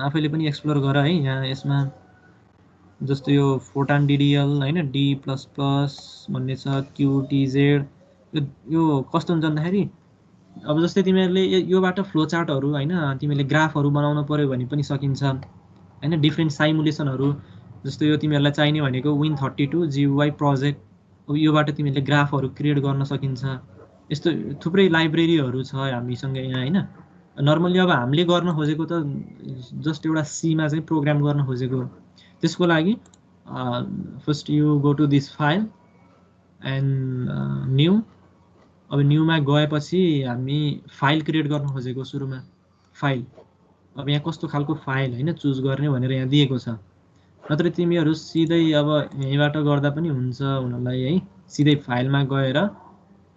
आफैले पनि एक्सप्लोर गर है। यहाँ यसमा जस्तो यो फोटान डिडिएल हैन, डी प्लस प्लस भन्ने छ, क्युटिजेड, यो कस्तो हुन्छ भन्दाखेरि अब जस्तै तिमीहरूले योबाट फ्लो चार्टहरू हैन, तिमीहरूले ग्राफहरू बनाउन पर्यो भने पनि सकिन्छ हैन, डिफ्रेन्ट साइमुलेसनहरू। जस्तो यो तिमीहरूलाई चाहिने भनेको Win32 GUI प्रोजेक्ट, अब योबाट तिमीहरूले ग्राफहरू क्रिएट गर्न सकिन्छ। यस्तो थुप्रै लाइब्रेरीहरू छ हामीसँग यहाँ हैन। नर्मली अब हामीले गर्न खोजेको त जस्ट एउटा सीमा चाहिँ प्रोग्राम गर्न खोजेको, त्यसको लागि first you go to this file and new. अब न्यूमा गएपछि हामी फाइल क्रिएट गर्न खोजेको सुरुमा फाइल। अब यहाँ कस्तो खालको फाइल हैन चुज गर्ने भनेर यहाँ दिएको छ, नत्र तिमीहरू सिधै अब यहीँबाट गर्दा पनि हुन्छ हुनलाई है। सिधै फाइलमा गएर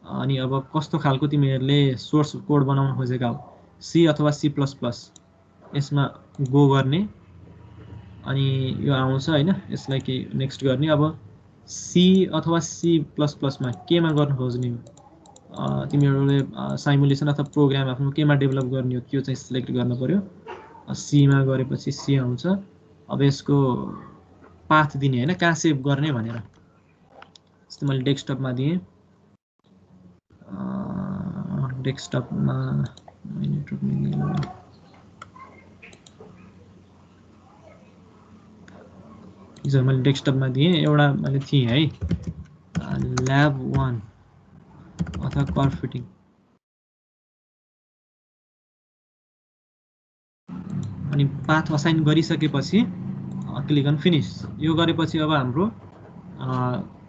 अनि अब कस्तो खालको तिमीहरूले सोर्स कोड बनाउन खोजेका हो, सी अथवा सी प्लस प्लस, यसमा गो गर्ने। अनि यो आउँछ हैन, यसलाई के नेक्स्ट गर्ने। अब सी अथवा सी प्लस प्लसमा केमा गर्न खोज्ने हो, तिमीहरूले साइमुलेसन अथवा प्रोग्राम आफ्नो केमा डेभलप गर्ने हो त्यो चाहिँ सिलेक्ट गर्न पर्यो। सीमा गरेपछि सी आउँछ। अब यसको पाथ दिने हैन, कहाँ सेभ गर्ने भनेर। जस्तै मैले डेस्कटपमा दिएँ, डेस्कटपमा हिजो मैले डेस्कटपमा दिएँ, एउटा मैले थिएँ है ल्याब 1 अथवा कर्भ फिटिङ। अनि पाथ असाइन गरिसकेपछि क्लिक अन फिनिश। यो गरेपछि अब हाम्रो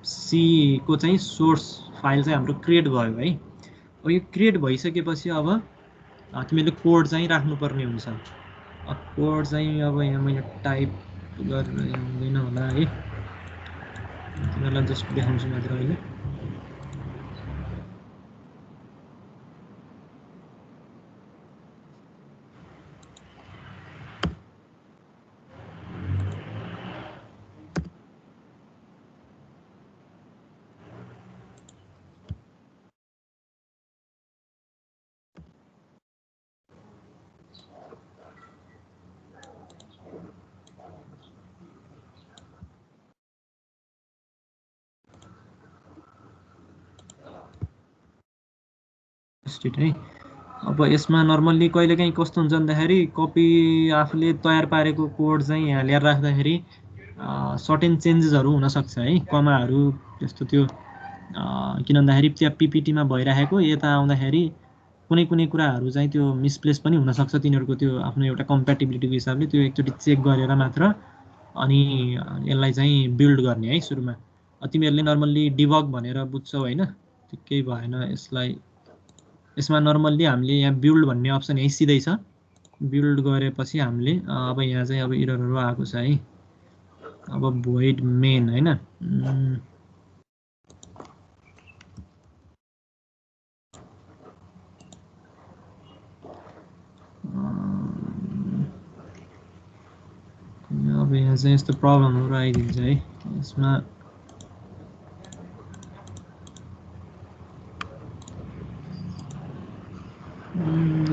सी को चाहिँ सोर्स फाइल चाहिँ हाम्रो क्रिएट भयो है। अब यो क्रिएट भइसकेपछि अब तिमीले कोड चाहिँ राख्नुपर्ने हुन्छ। कोड चाहिँ अब यहाँ मैले टाइप गरेर हुँदैन होला है, तिमीहरूलाई जस्ट देखाउँछु मात्र अहिले। है अब यसमा नर्मल्ली कहिलेकाहीँ कस्तो हुन्छ भन्दाखेरि कपी आफूले तयार पारेको कोड चाहिँ यहाँ ल्याएर राख्दाखेरि सर्टेन चेन्जेसहरू हुनसक्छ है, कमाहरू त्यस्तो त्यो किन भन्दाखेरि त्यहाँ पिपिटीमा भइरहेको यता आउँदाखेरि कुनै कुनै कुराहरू चाहिँ त्यो मिसप्लेस पनि हुनसक्छ। तिनीहरूको त्यो आफ्नो एउटा कम्प्याटिबिलिटीको हिसाबले त्यो एकचोटि चेक गरेर मात्र अनि यसलाई चाहिँ बिल्ड गर्ने है सुरुमा। तिमीहरूले नर्मल्ली डिबग भनेर बुझ्छौ हैन केही भएन यसलाई यसमा नर्मल्ली हामीले यहाँ बिल्ड भन्ने अप्सन यही सिधै छ बिल्ड गरेपछि हामीले अब यहाँ चाहिँ अब एररहरु आएको छ है अब void main हैन अब यहाँ चाहिँ यस्तो प्रब्लमहरु आइदिन्छ है यसमा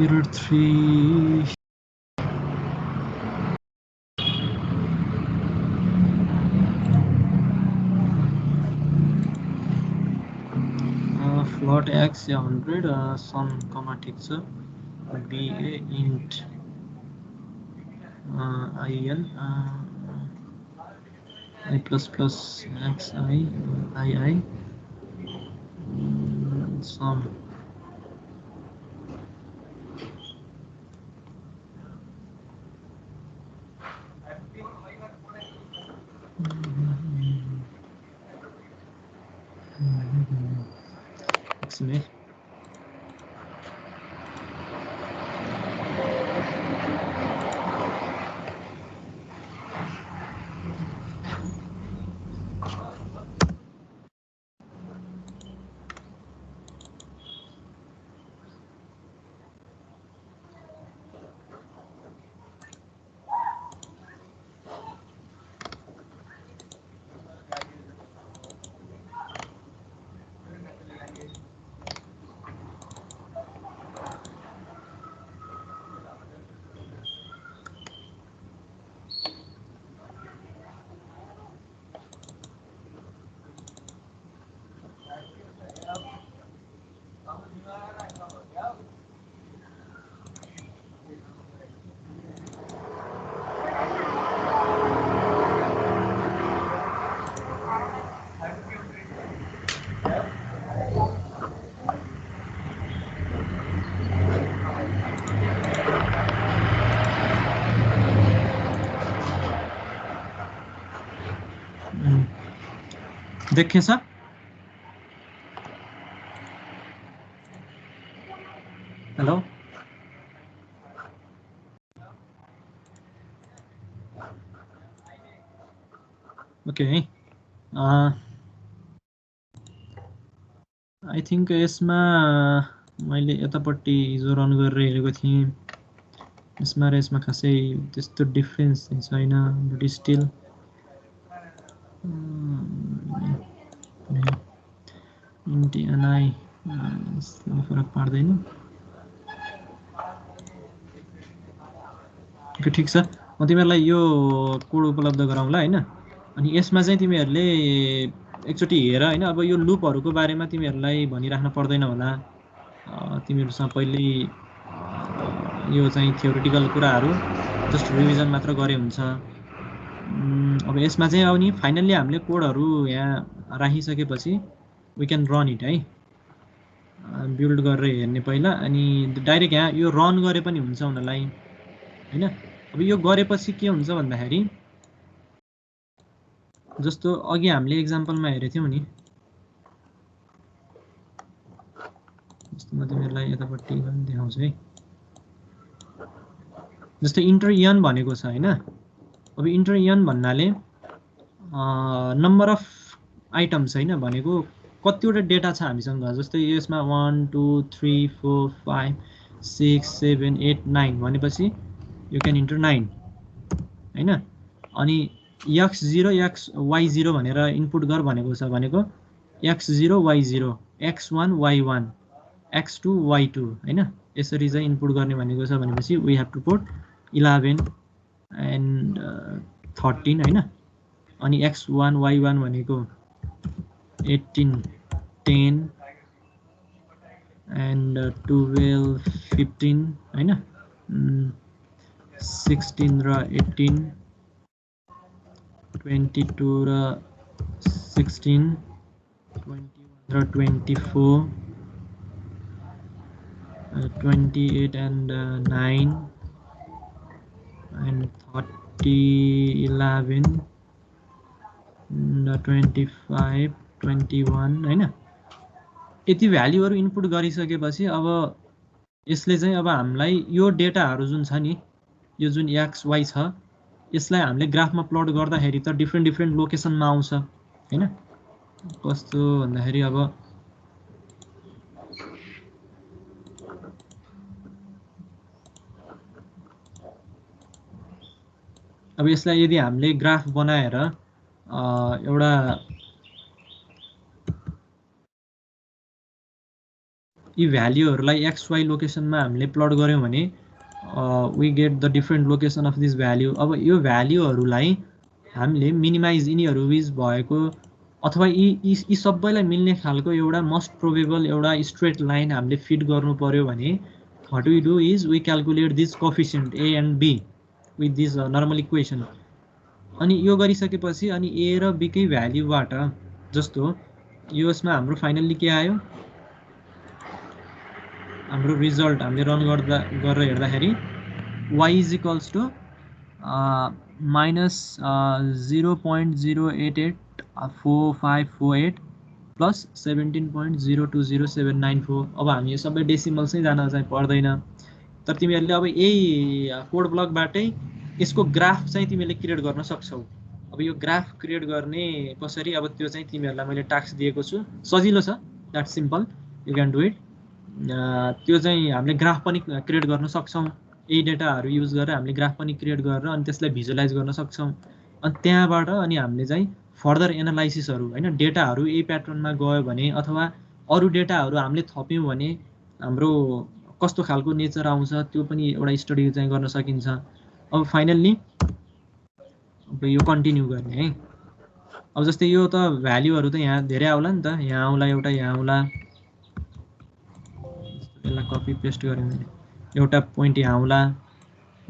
error 3 float x या 100 sum comma ठीक छ ba int in I plus plus xi ii sum x देखे sir hello okay I think यसमा मैले यतापट्टि हिजो रन गरेर हेरेको थिएँ यसमा र यसमा खासै त्यस्तो डिफरेन्स छैन बट स्टिल NTNI फरक पार्दैन ठिक छ म तिमीहरूलाई यो कोड उपलब्ध गराउँला हैन अनि यसमा चाहिँ तिमीहरूले एकचोटि हेर हैन अब यो लुपहरुको बारेमा तिमीहरूलाई भनिराख्न पर्दैन होला तिमीहरुसँग पहिले यो चाहिँ थ्योरेटिकल कुराहरु जस्ट रिभिजन मात्र गरे हुन्छ अब यसमा चाहिँ अब नि फाइनली हामीले कोडहरु यहाँ राखिसकेपछि we can run it है बिल्ड गरेर हेर्ने पहिला अनि डाइरेक्ट यहाँ यो रन गरे पनि हुन्छ उनीलाई हैन अब यो गरेपछि के हुन्छ भन्दाखेरि जस्तो अघि हामीले एक्जाम्पलमा हेरेथ्यौं नि जस्तो म तिमीहरुलाई यतापट्टि पनि देखाउँछु है जस्तो इन्टर n भनेको छ हैन अब इन्टर n भन्नाले नम्बर अफ आइटम्स हैन भनेको कतिवटा डेटा छ हामीसँग जस्तै यसमा 1 2 3 4 5 6 7 8 9 भनेपछि यु क्यान इन्टर 9 हैन अनि x0 y0 भनेर इनपुट गर भनेको छ भनेको x0 y0 x1 y1 x2 y2 हैन यसरी चाहिँ इनपुट गर्ने भनेको छ भनेपछि we have to put 11 and 13 हैन अनि x1 y1 भनेको 18 10 and 12 15 हैन 16 र 18 22 र 16 21 र 24 28 and 9 and 30 11 25 21 हैन यति भ्यालुहरु इनपुट गरिसकेपछि अब यसले चाहिँ अब हामीलाई यो डेटाहरु जुन छ नि यो जुन x y छ यसलाई हामीले ग्राफमा प्लट गर्दाखेरि त डिफरेन्ट लोकेसनमा आउँछ हैन कस्तो भन्दाखेरि अब यसलाई यदि हामीले ग्राफ बनाएर एउटा यी भ्यालुहरुलाई x y लोकेसनमा हामीले प्लट गर्यौं भने we get the different location of this value अब यो भ्यालुहरुलाई हामीले मिनिमाइज यिनीहरु बीच भएको अथवा यी सबैलाई मिल्ने खालको एउटा मोस्ट प्रोबेबल एउटा स्ट्रेट लाइन हामीले फिट गर्नु पर्यो भने what we do is we calculate this coefficient a and b with this normal equation अनि यो गरिसकेपछि अनि a र b कै भ्यालुबाट जस्तो यो यसमा हाम्रो फाइनली के आयो हाम्रो रिजल्ट हामीले रन गरेर हेर्दाखेरि y is equals to minus 0.088458 plus 17.020794 अब हामी यो सबै डेसिमल चाहिँ जान चाहिँ पर्दैन तर तिमीहरुले अब यही कोड ब्लकबाटै यसको ग्राफ चाहिँ तिमीले क्रिएट गर्न सक्छौ अब यो ग्राफ क्रिएट गर्ने कसरी अब त्यो चाहिँ तिमीहरुलाई मैले टास्क दिएको छु सजिलो छ that simple you can do it त्यो चाहिँ हामीले ग्राफ पनि क्रिएट गर्न सक्छौं यही डेटाहरु युज गरेर हामीले ग्राफ पनि क्रिएट गरेर अनि त्यसलाई भिजुअलाइज गर्न सक्छौं अनि त्यहाँबाट अनि हामीले चाहिँ फर्दर एनालाइसिसहरु हैन डेटाहरु यही प्याटर्नमा गयो भने अथवा अरु डेटाहरु हामीले थप्यौं भने हाम्रो कस्तो खालको नेचर आउँछ त्यो पनि एउटा स्टडी चाहिँ गर्न सकिन्छ अब फाइनली अब यो कन्टिन्यू गर्ने है अब जस्तै यो त भ्यालुहरु त यहाँ धेरै आउला नि त यहाँ आउला एउटा यहाँ आउला यसलाई कपी पेस्ट गरे मैले एउटा पोइन्ट यहाँ आउला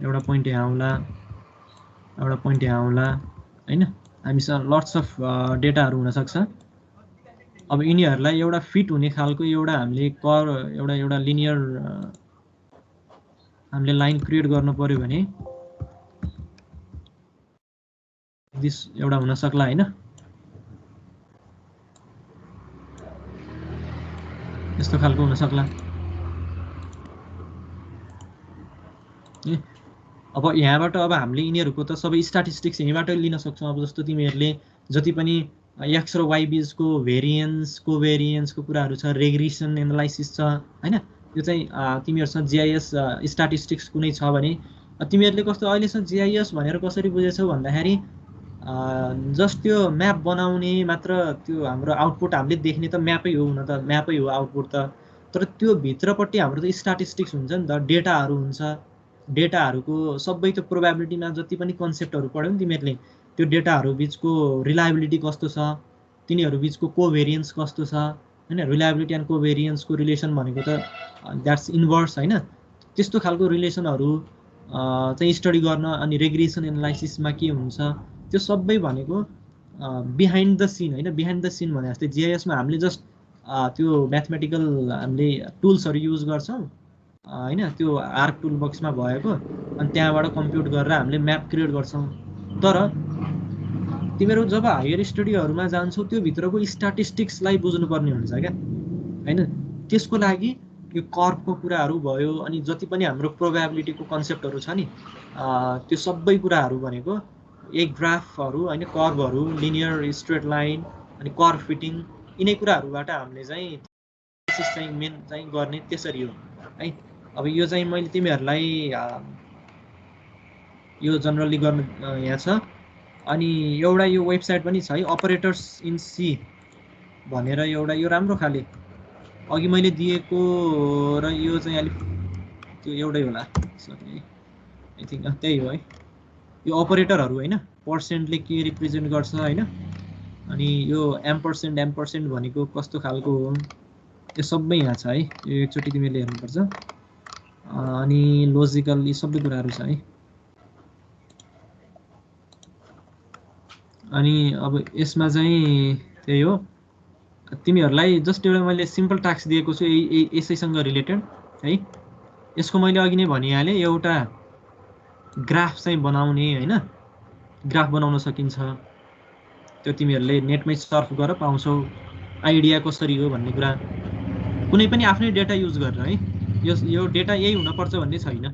एउटा पोइन्ट यहाँ आउला एउटा पोइन्ट यहाँ आउला हैन हामीसँग लट्स अफ डेटाहरु हुन सक्छ अब यिनीहरुलाई एउटा फिट हुने खालको एउटा हामीले एउटा लिनियर हामीले लाइन क्रिएट गर्न पर्यो भने दिस एउटा हुन सक्ला हैन यस्तो खालको हुन सक्ला अब यहाँबाट अब हामीले यिनीहरुको त सबै स्ट्याटिस्टिक्स यहीँबाट लिन सक्छौं अब जस्तो तिमीहरुले जति पनि x र y बीचको भेरिएन्स कोभेरिएन्सको कुराहरु छ रेग्रेसन एनालाइसिस छ हैन यो चाहिँ तिमीहरुसँग जीआईएस स्ट्याटिस्टिक्स कुनै छ भने तिमीहरुले कस्तो अहिलेसम्म जीआईएस भनेर कसरी बुझेछौ भन्दाखेरि जस्ट त्यो म्याप बनाउने मात्र त्यो हाम्रो आउटपुट हामीले देख्ने त म्यापै हो हुन त म्यापै हो आउटपुट त तर त्यो भित्रपट्टि हाम्रो त स्ट्याटिस्टिक्स हुन्छ नि त डेटाहरु हुन्छ डेटाहरुको सबै त्यो प्रोबेबिलिटीमा जति पनि कन्सेप्टहरु पढ्यौ नि तिमीहरुले त्यो डेटाहरु बीचको रिलायबिलिटी कस्तो छ तिनीहरु बीचको कोभेरिएन्स कस्तो छ हैन रिलायबिलिटी एन्ड कोभेरिएन्सको रिलेसन भनेको त दैट्स इन्भर्स हैन त्यस्तो खालको रिलेसनहरु चाहिँ स्टडी गर्न अनि रेग्रेसन एनालाइसिसमा के हुन्छ त्यो सबै भनेको बिहाइन्ड द सिन हैन बिहाइन्ड द सिन भने जस्तै जीआईएस मा हामीले जस्ट त्यो म्याथमेटिकल हामीले टुल्सहरु युज गर्छौं हैन त्यो आर्क टुल बक्समा भएको अनि त्यहाँबाट कम्प्युट गरेर हामीले म्याप क्रिएट गर्छौं तर तिमीहरु जब हायर स्टडीहरुमा जान्छौ त्यो भित्रको स्ट्याटिस्टिक्सलाई बुझ्नु पर्ने हुन्छ क्या हैन त्यसको लागि यो कर्वको कुराहरु भयो अनि जति पनि हाम्रो प्रोबेबिलिटीको कन्सेप्टहरु छ नि त्यो सबै कुराहरु भनेको एक ग्राफहरु हैन कर्वहरु लिनियर स्ट्रेट लाइन अनि कर्व फिटिङ यिनै कुराहरुबाट हामीले चाहिँ एनालाइसिस चाहिँ मेन चाहिँ गर्ने त्यसरी हो है अब यो चाहिँ मैले तिमीहरुलाई यो जनरली गर्न यहाँ छ अनि एउटा यो वेबसाइट पनि छ है अपरेटर्स इन सी भनेर एउटा यो राम्रो खाले अघि मैले दिएको र यो चाहिँ अलि त्यो एउटै होला सरी आई थिंक त्यही हो है यो अपरेटरहरु हैन पर्सेन्टले के रिप्रेजेन्ट गर्छ हैन अनि यो एम्परसेन्ट भनेको कस्तो खालको हो यो सबै यहाँ छ है यो एकचोटी तिमीले हेर्नुपर्छ अनि लजिकल यी सबै कुराहरु छ है अनि अब यसमा चाहिँ त्यही हो तिमीहरुलाई जस्ट एउटा मैले सिम्पल टास्क दिएको छु यसैसँग रिलेटेड है यसको मैले अघि नै भनिहाले एउटा ग्राफ चाहिँ बनाउने हैन ग्राफ बनाउन सकिन्छ त्यो तिमीहरूले नेटमै सर्फ गरेर पाउँछौ आइडिया कसरी हो भन्ने कुरा कुनै पनि आफ्नै डेटा युज गरेर है यो डेटा यही हुनुपर्छ भन्ने छैन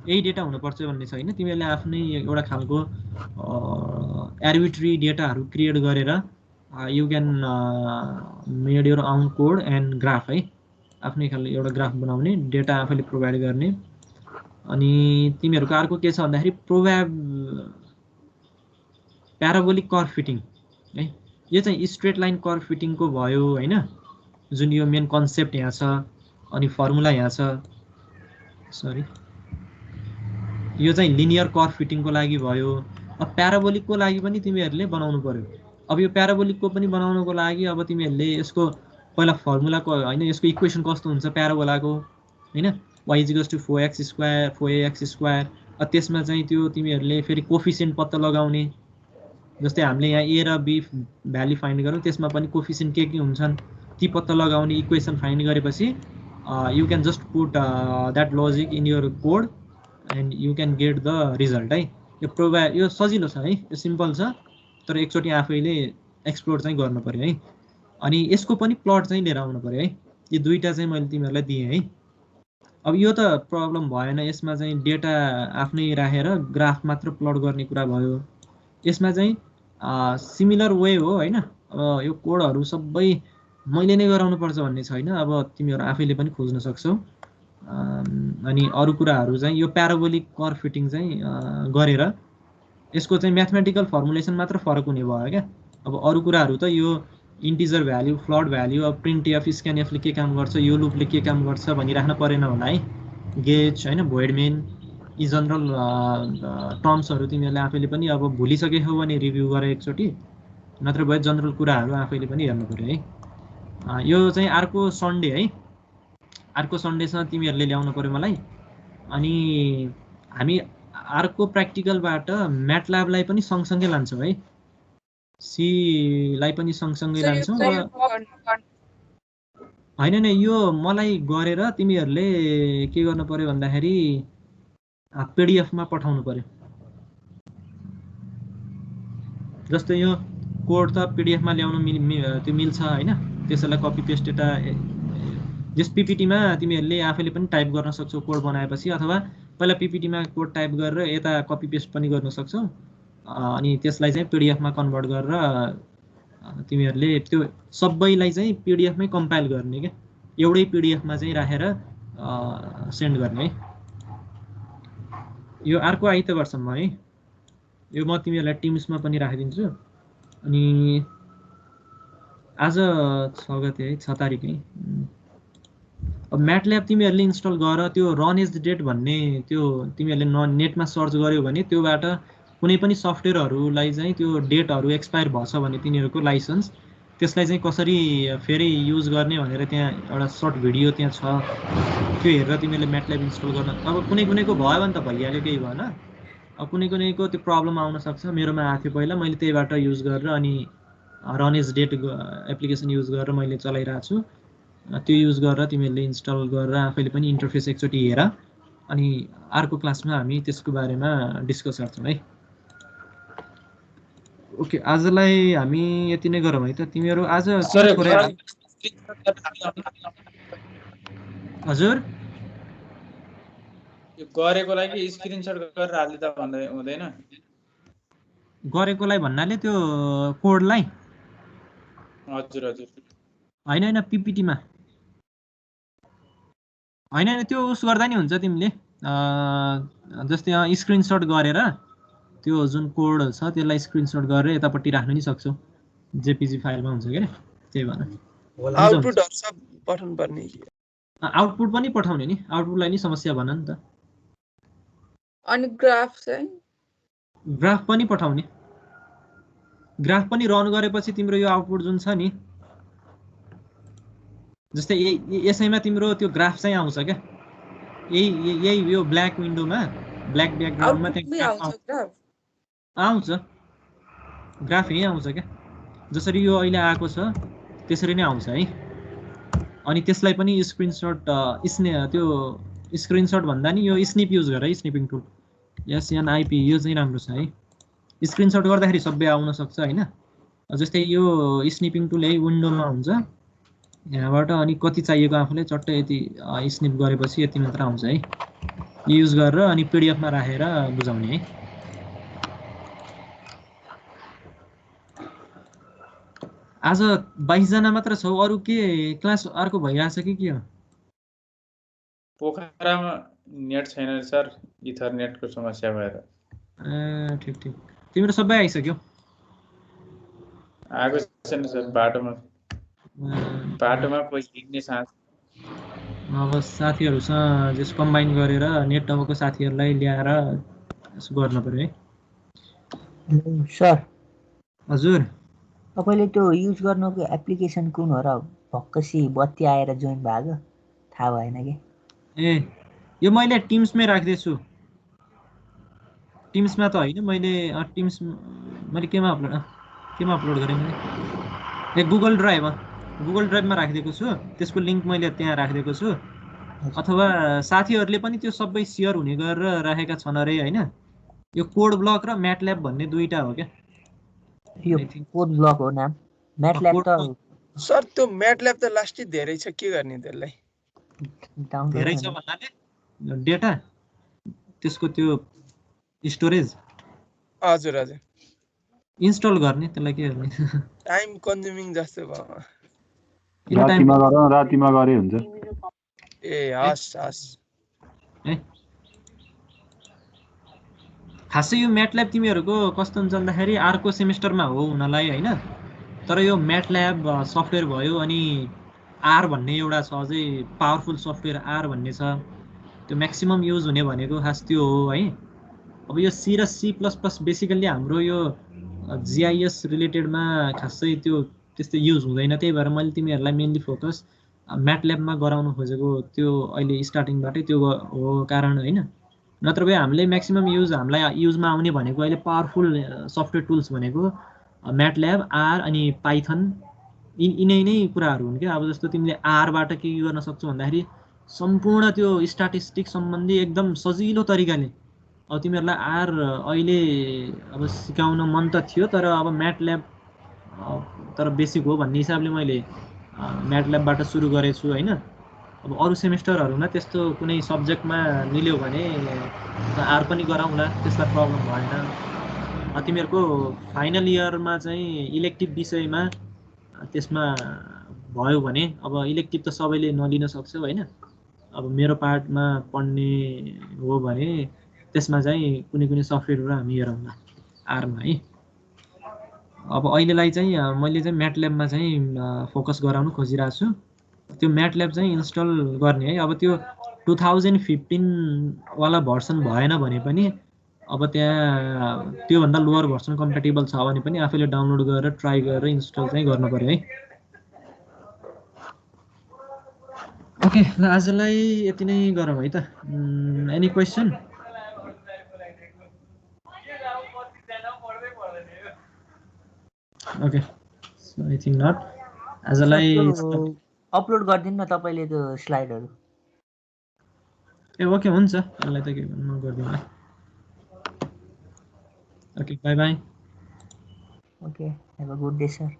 यही डेटा हुनुपर्छ भन्ने छैन तिमीहरूले आफ्नै एउटा खालको आर्बिट्री डेटाहरू क्रिएट गरेर यु क्यान मेड योर आउन कोड एन्ड ग्राफ है आफ्नै खालको एउटा ग्राफ बनाउने डेटा आफैले प्रोभाइड गर्ने अनि तिमीहरूको अर्को के छ भन्दाखेरि प्याराबोलिक कर्भ फिटिङ है यो चाहिँ स्ट्रेट लाइन कर्भ फिटिङको भयो हैन जुन यो मेन कन्सेप्ट यहाँ छ अनि फर्मुला यहाँ छ सरी यो चाहिँ लिनियर कर्भ फिटिङको लागि भयो अब प्याराबोलिकको लागि पनि तिमीहरूले बनाउनु पर्यो अब यो प्याराबोलिकको पनि बनाउनको लागि अब तिमीहरूले यसको पहिला फर्मुलाको हैन यसको इक्वेसन कस्तो हुन्छ प्याराबोलाको हैन y = 4x² 4ax²। त्यसमा चाहिँ त्यो तिमीहरूले फेरि कोफिसिएन्ट पत्ता लगाउने जस्तै हामीले यहाँ a र b भ्यालु फाइन्ड गरौँ त्यसमा पनि कोफिसिएन्ट के हुन्छन् ती पत्ता लगाउने इक्वेसन फाइन्ड गरेपछि you can just put that logic in your code and you can get the result है यो सजिलो छ है यो सिम्पल छ तर एकचोटि आफैले एक्सप्लोर चाहिँ गर्नु पर्यो है अनि यसको पनि प्लट चाहिँ लिएर आउनु पर्यो है यो दुईटा चाहिँ मैले तिमीहरूलाई दिएँ है अब यो त प्रब्लम भएन यसमा चाहिँ डेटा आफ्नै राखेर ग्राफ मात्र प्लट गर्ने कुरा भयो यसमा चाहिँ सिमिलर वे हो हैन अब यो कोडहरू सबै मैले नै गराउनु पर्छ भन्ने छैन अब तिमीहरू आफैले पनि खोज्न सक्छौ अनि अरु कुराहरू चाहिँ यो प्याराबोलिक कर्भ फिटिङ चाहिँ गरेर यसको चाहिँ म्याथमेटिकल फर्मुलेसन मात्र फरक हुने भयो क्या अब अरु कुराहरू त यो इन्टिजर भ्याल्यु फ्लोट भ्याल्यु अब प्रिन्टएफ स्क्यानएफले के काम गर्छ यो लुपले के काम गर्छ भनि राख्न परेन होला है गेज हैन भोइड मेन यी जनरल टर्म्सहरू तिमीहरूले आफैले पनि अब भुलिसकेछौ भने रिभ्यु गरे एकचोटि नत्र भए जनरल कुराहरू आफैले पनि हेर्नु पर्यो है यो चाहिँ अर्को सन्डे है अर्को सन्डेसम्म तिमीहरूले ल्याउनु पर्यो मलाई अनि हामी अर्को प्र्याक्टिकलबाट म्याटल्याबलाई पनि सँगसँगै लान्छौँ है सी लाई पनि सँगसँगै लान्छौँ हैन नि यो मलाई गरेर तिमीहरूले के गर्नु पर्यो भन्दाखेरि पीडीएफ मा पठाउनु पर्यो जस्तै यो कोड त पीडीएफ मा ल्याउन त्यो मिल्छ हैन त्यसैलाई कपी पेस्ट डेटा जस पीपीटी मा तिमीहरूले आफैले पनि टाइप गर्न सक्छौ कोड बनाएपछि अथवा पहिला पीपीटी मा कोड टाइप गरेर यता कपी पेस्ट पनि गर्न सक्छौ अनि त्यसलाई चाहिँ पीडीएफ मा कन्भर्ट गरेर तिमीहरूले त्यो सबैलाई चाहिँ पीडीएफ मै कम्पाइल गर्ने के एउटै पीडीएफ मा चाहिँ राखेर सेन्ड गर्ने है यो अर्को आइतबारसम्म है यो म तिमीहरूलाई टिम्समा पनि राखिदिन्छु अनि आज 6 गते है 6 तारिक है अब म्याटल्याब तिमीहरूले इन्स्टल गर त्यो रन एज डेट भन्ने त्यो तिमीहरूले नेटमा सर्च गर्यो भने त्योबाट कुनै पनि सफ्टवेयरहरूलाई चाहिँ त्यो डेटहरू एक्सपायर भछ भने तिनीहरूको लाइसेन्स त्यसलाई चाहिँ कसरी फेरि युज गर्ने भनेर त्यहाँ एउटा सर्ट भिडियो त्यहाँ छ त्यो हेरेर तिमीहरूले म्याटल्याब इन्स्टल गर्न अब कुनैको भयो भने त भइहाल्यो केही भएन अब कुनैको त्यो प्रब्लम आउन सक्छ मेरोमा आएको थियो पहिला मैले त्यहीबाट युज गरेर अनि run as date application use गरेर मैले चलाइरहेको छु त्यो युज गरेर तिमीहरूले इन्स्टल गरेर आफैले पनि इन्टरफेस एकचोटि हेर अनि अर्को क्लासमा हामी त्यसको बारेमा डिस्कस गर्छौँ है ओके आजलाई हामी यति नै गरौँ है त तिमीहरू आज हजुर यो गरेको लागि स्क्रिनशट गरेर हाल्दा त भन्दै हुँदैन गरेकोलाई भन्नाले त्यो कोडलाई हजुर हजुर हैन पीपीटी मा हैन त्यो उस गर्दा नि हुन्छ तिमीले जस्तै स्क्रिनशट गरेर त्यो जुन कोड छ त्यसलाई स्क्रिनशट गरेर यतापट्टि राख्न नि सक्छौ जेपीजी फाइलमा हुन्छ के त्यही भन्न आउटपुटहरु सब पठाउनु पर्ने आउटपुट पनि पठाउने नि आउटपुटलाई नि समस्या भन नि त अनि ग्राफ चाहिँ ग्राफ पनि पठाउने ग्राफ पनि रन गरेपछि तिम्रो यो आउटपुट जुन छ नि जस्तै यसैमा तिम्रो त्यो ग्राफ चाहिँ आउँछ क्या यही यो ब्ल्याक विन्डोमा ब्ल्याक ब्याकग्राउन्डमा त्यहाँ आउँछ ग्राफ यही आउँछ क्या जसरी यो अहिले आएको छ त्यसरी नै आउँछ है अनि त्यसलाई पनि स्क्रिनशट त्यो स्क्रिनशट भन्दा नि यो स्निप युज गर है स्निपिङ टुल एसएनआईपी यो चाहिँ राम्रो छ है स्क्रिनशट गर्दाखेरि सबै आउन सक्छ हैन जस्तै यो स्निपिङ टुल यही विन्डोमा हुन्छ, यहाँबाट अनि कति चाहिएको आफूले चट्टै यति स्निप गरेपछि यति मात्र आउँछ है। युज गरेर अनि पिडिएफमा राखेर बुझाउने है। आज 22 जना मात्र छौ, अरु के क्लास अर्को भइरहेछ कि के हो? पोखरामा नेट छैन सर, इथरनेटको समस्या भएर। ठिक ठिक। तिम्रो सबै आइसक्यो? आएको छैन सर, बाटोमा कोही हिँड्ने साथ। अब साथीहरुसँग जस कम्बाइन गरेर नेट नभएको साथीहरुलाई ल्याएर यसो गर्न पर्यो है। सर हजुर तपाईले त्यो युज गर्नुको एप्लिकेसन कुन हो र? भक्कसी बत्ती आएर जोइन भएको थाहा भएन के। ए यो मैले टिम्समै राख्दैछु। टिम्समा त हैन, मैले टिम्स मैले केमा अपलोड गरेँ मैले? ए गुगल ड्राइभमा राखिदिएको छु। त्यसको लिंक मैले त्यहाँ राखिदिएको छु। अथवा साथीहरुले पनि त्यो सबै शेयर हुने गरेर राखेका छन् अरे हैन। यो कोड ब्लक र म्याटल्याब भन्ने दुईटा हो क्या। यो कोड ब्लक हो नाम। म्याटल्याब त सर त्यो म्याटल्याब त लास्टै धेरै छ, के गर्ने त्यसलाई? धेरै छ भन्नाले डेटा त्यसको त्यो स्टोरेज। हजुर हजुर इन्स्टल गर्ने, त्यसलाई के गर्ने? टाइम कन्ज्युमिङ जस्तो भयो। रातिमा गरे हुन्छ। ए हस् है खासै यो म्याटल्याब तिमीहरुको कस्तो हुन्छ भन्दाखेरि अर्को सेमेस्टरमा हो हुनलाई हैन। तर यो म्याटल्याब सफ्टवेयर भयो, अनि आर भन्ने एउटा छ अझै पावरफुल सफ्टवेयर आर भन्ने छ। त्यो म्याक्सिमम युज हुने भनेको खास त्यो हो है। अब यो सी र सी प्लस प्लस बेसिकली हाम्रो यो जीआईएस रिलेटेडमा खासै त्यो त्यस्तै युज हुँदैन। त्यही भएर मैले तिमीहरुलाई मेनली फोकस म्याटल्याबमा गराउन खोजेको त्यो अहिले स्टार्टिङबाटै त्यो हो कारण हैन। नत्र भए हामीले म्याक्सिमम हामीलाई युजमा आउने भनेको अहिले पावरफुल सफ्टवेयर टुल्स भनेको म्याटल्याब, आर अनि पाइथन, यिनै नै कुराहरु हुन् क्या। अब जस्तो तिमीले आरबाट के गर्न सक्छौ भन्दाखेरि सम्पूर्ण त्यो स्ट्याटिस्टिक्स सम्बन्धी एकदम सजिलो तरिकाले। अब तिमीहरुलाई आर अहिले अब सिकाउन मन त थियो, तर अब म्याटल्याब तर बेसिक हो भन्ने हिसाबले मैले म्याटल्याबबाट सुरु गरेछु हैन। अब अरु सेमेस्टरहरुमा त्यस्तो कुनै सब्जेक्टमा मिल्यो भने आर पनि गराउँला, त्यसमा प्रब्लम भएन। तिमीहरुको फाइनल इयरमा चाहिँ इलेक्टिभ विषयमा त्यसमा भयो भने, अब इलेक्टिभ त सबैले नलिन सक्छ हैन। अब मेरो पार्टमा पढ्ने हो भने त्यसमा चाहिँ कुनै सफ्टवेयरहरु हामी हेरौँला आरमा है। अब अहिलेलाई चाहिँ मैले चाहिँ म्याटल्याबमा चाहिँ फोकस गराउन खोजिरहेको छु। त्यो म्याटल्याब चाहिँ इन्स्टल गर्ने है। अब त्यो 2015 वाला भर्सन भएन भने पनि अब त्यहाँ त्यो भन्दा लोअर भर्सन कम्प्याटिबल छ भने पनि आफैले डाउनलोड गरेर ट्राई गरेर इन्स्टल चाहिँ गर्न पर्यो है। ओके, ल आजलाई यति नै गरौँ है त। Any question? Okay, so I think not. आजलाई अपलोड गरिदिनु न तपाईले त्यो स्लाइडहरु। ए ओके हुन्छ, मलाई त के म गर्दिनु। Okay, bye bye. Okay, have a good day sir.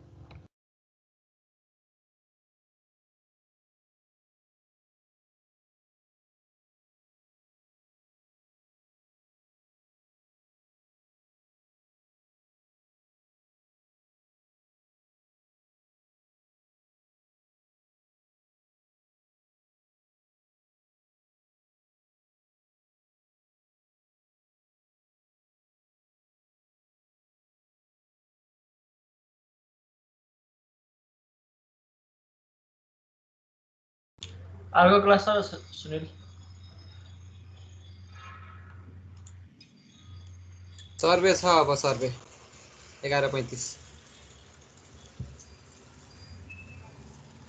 अर्को क्लास छ सुनिल? सर्वे छ अब, सर्वे 11:35।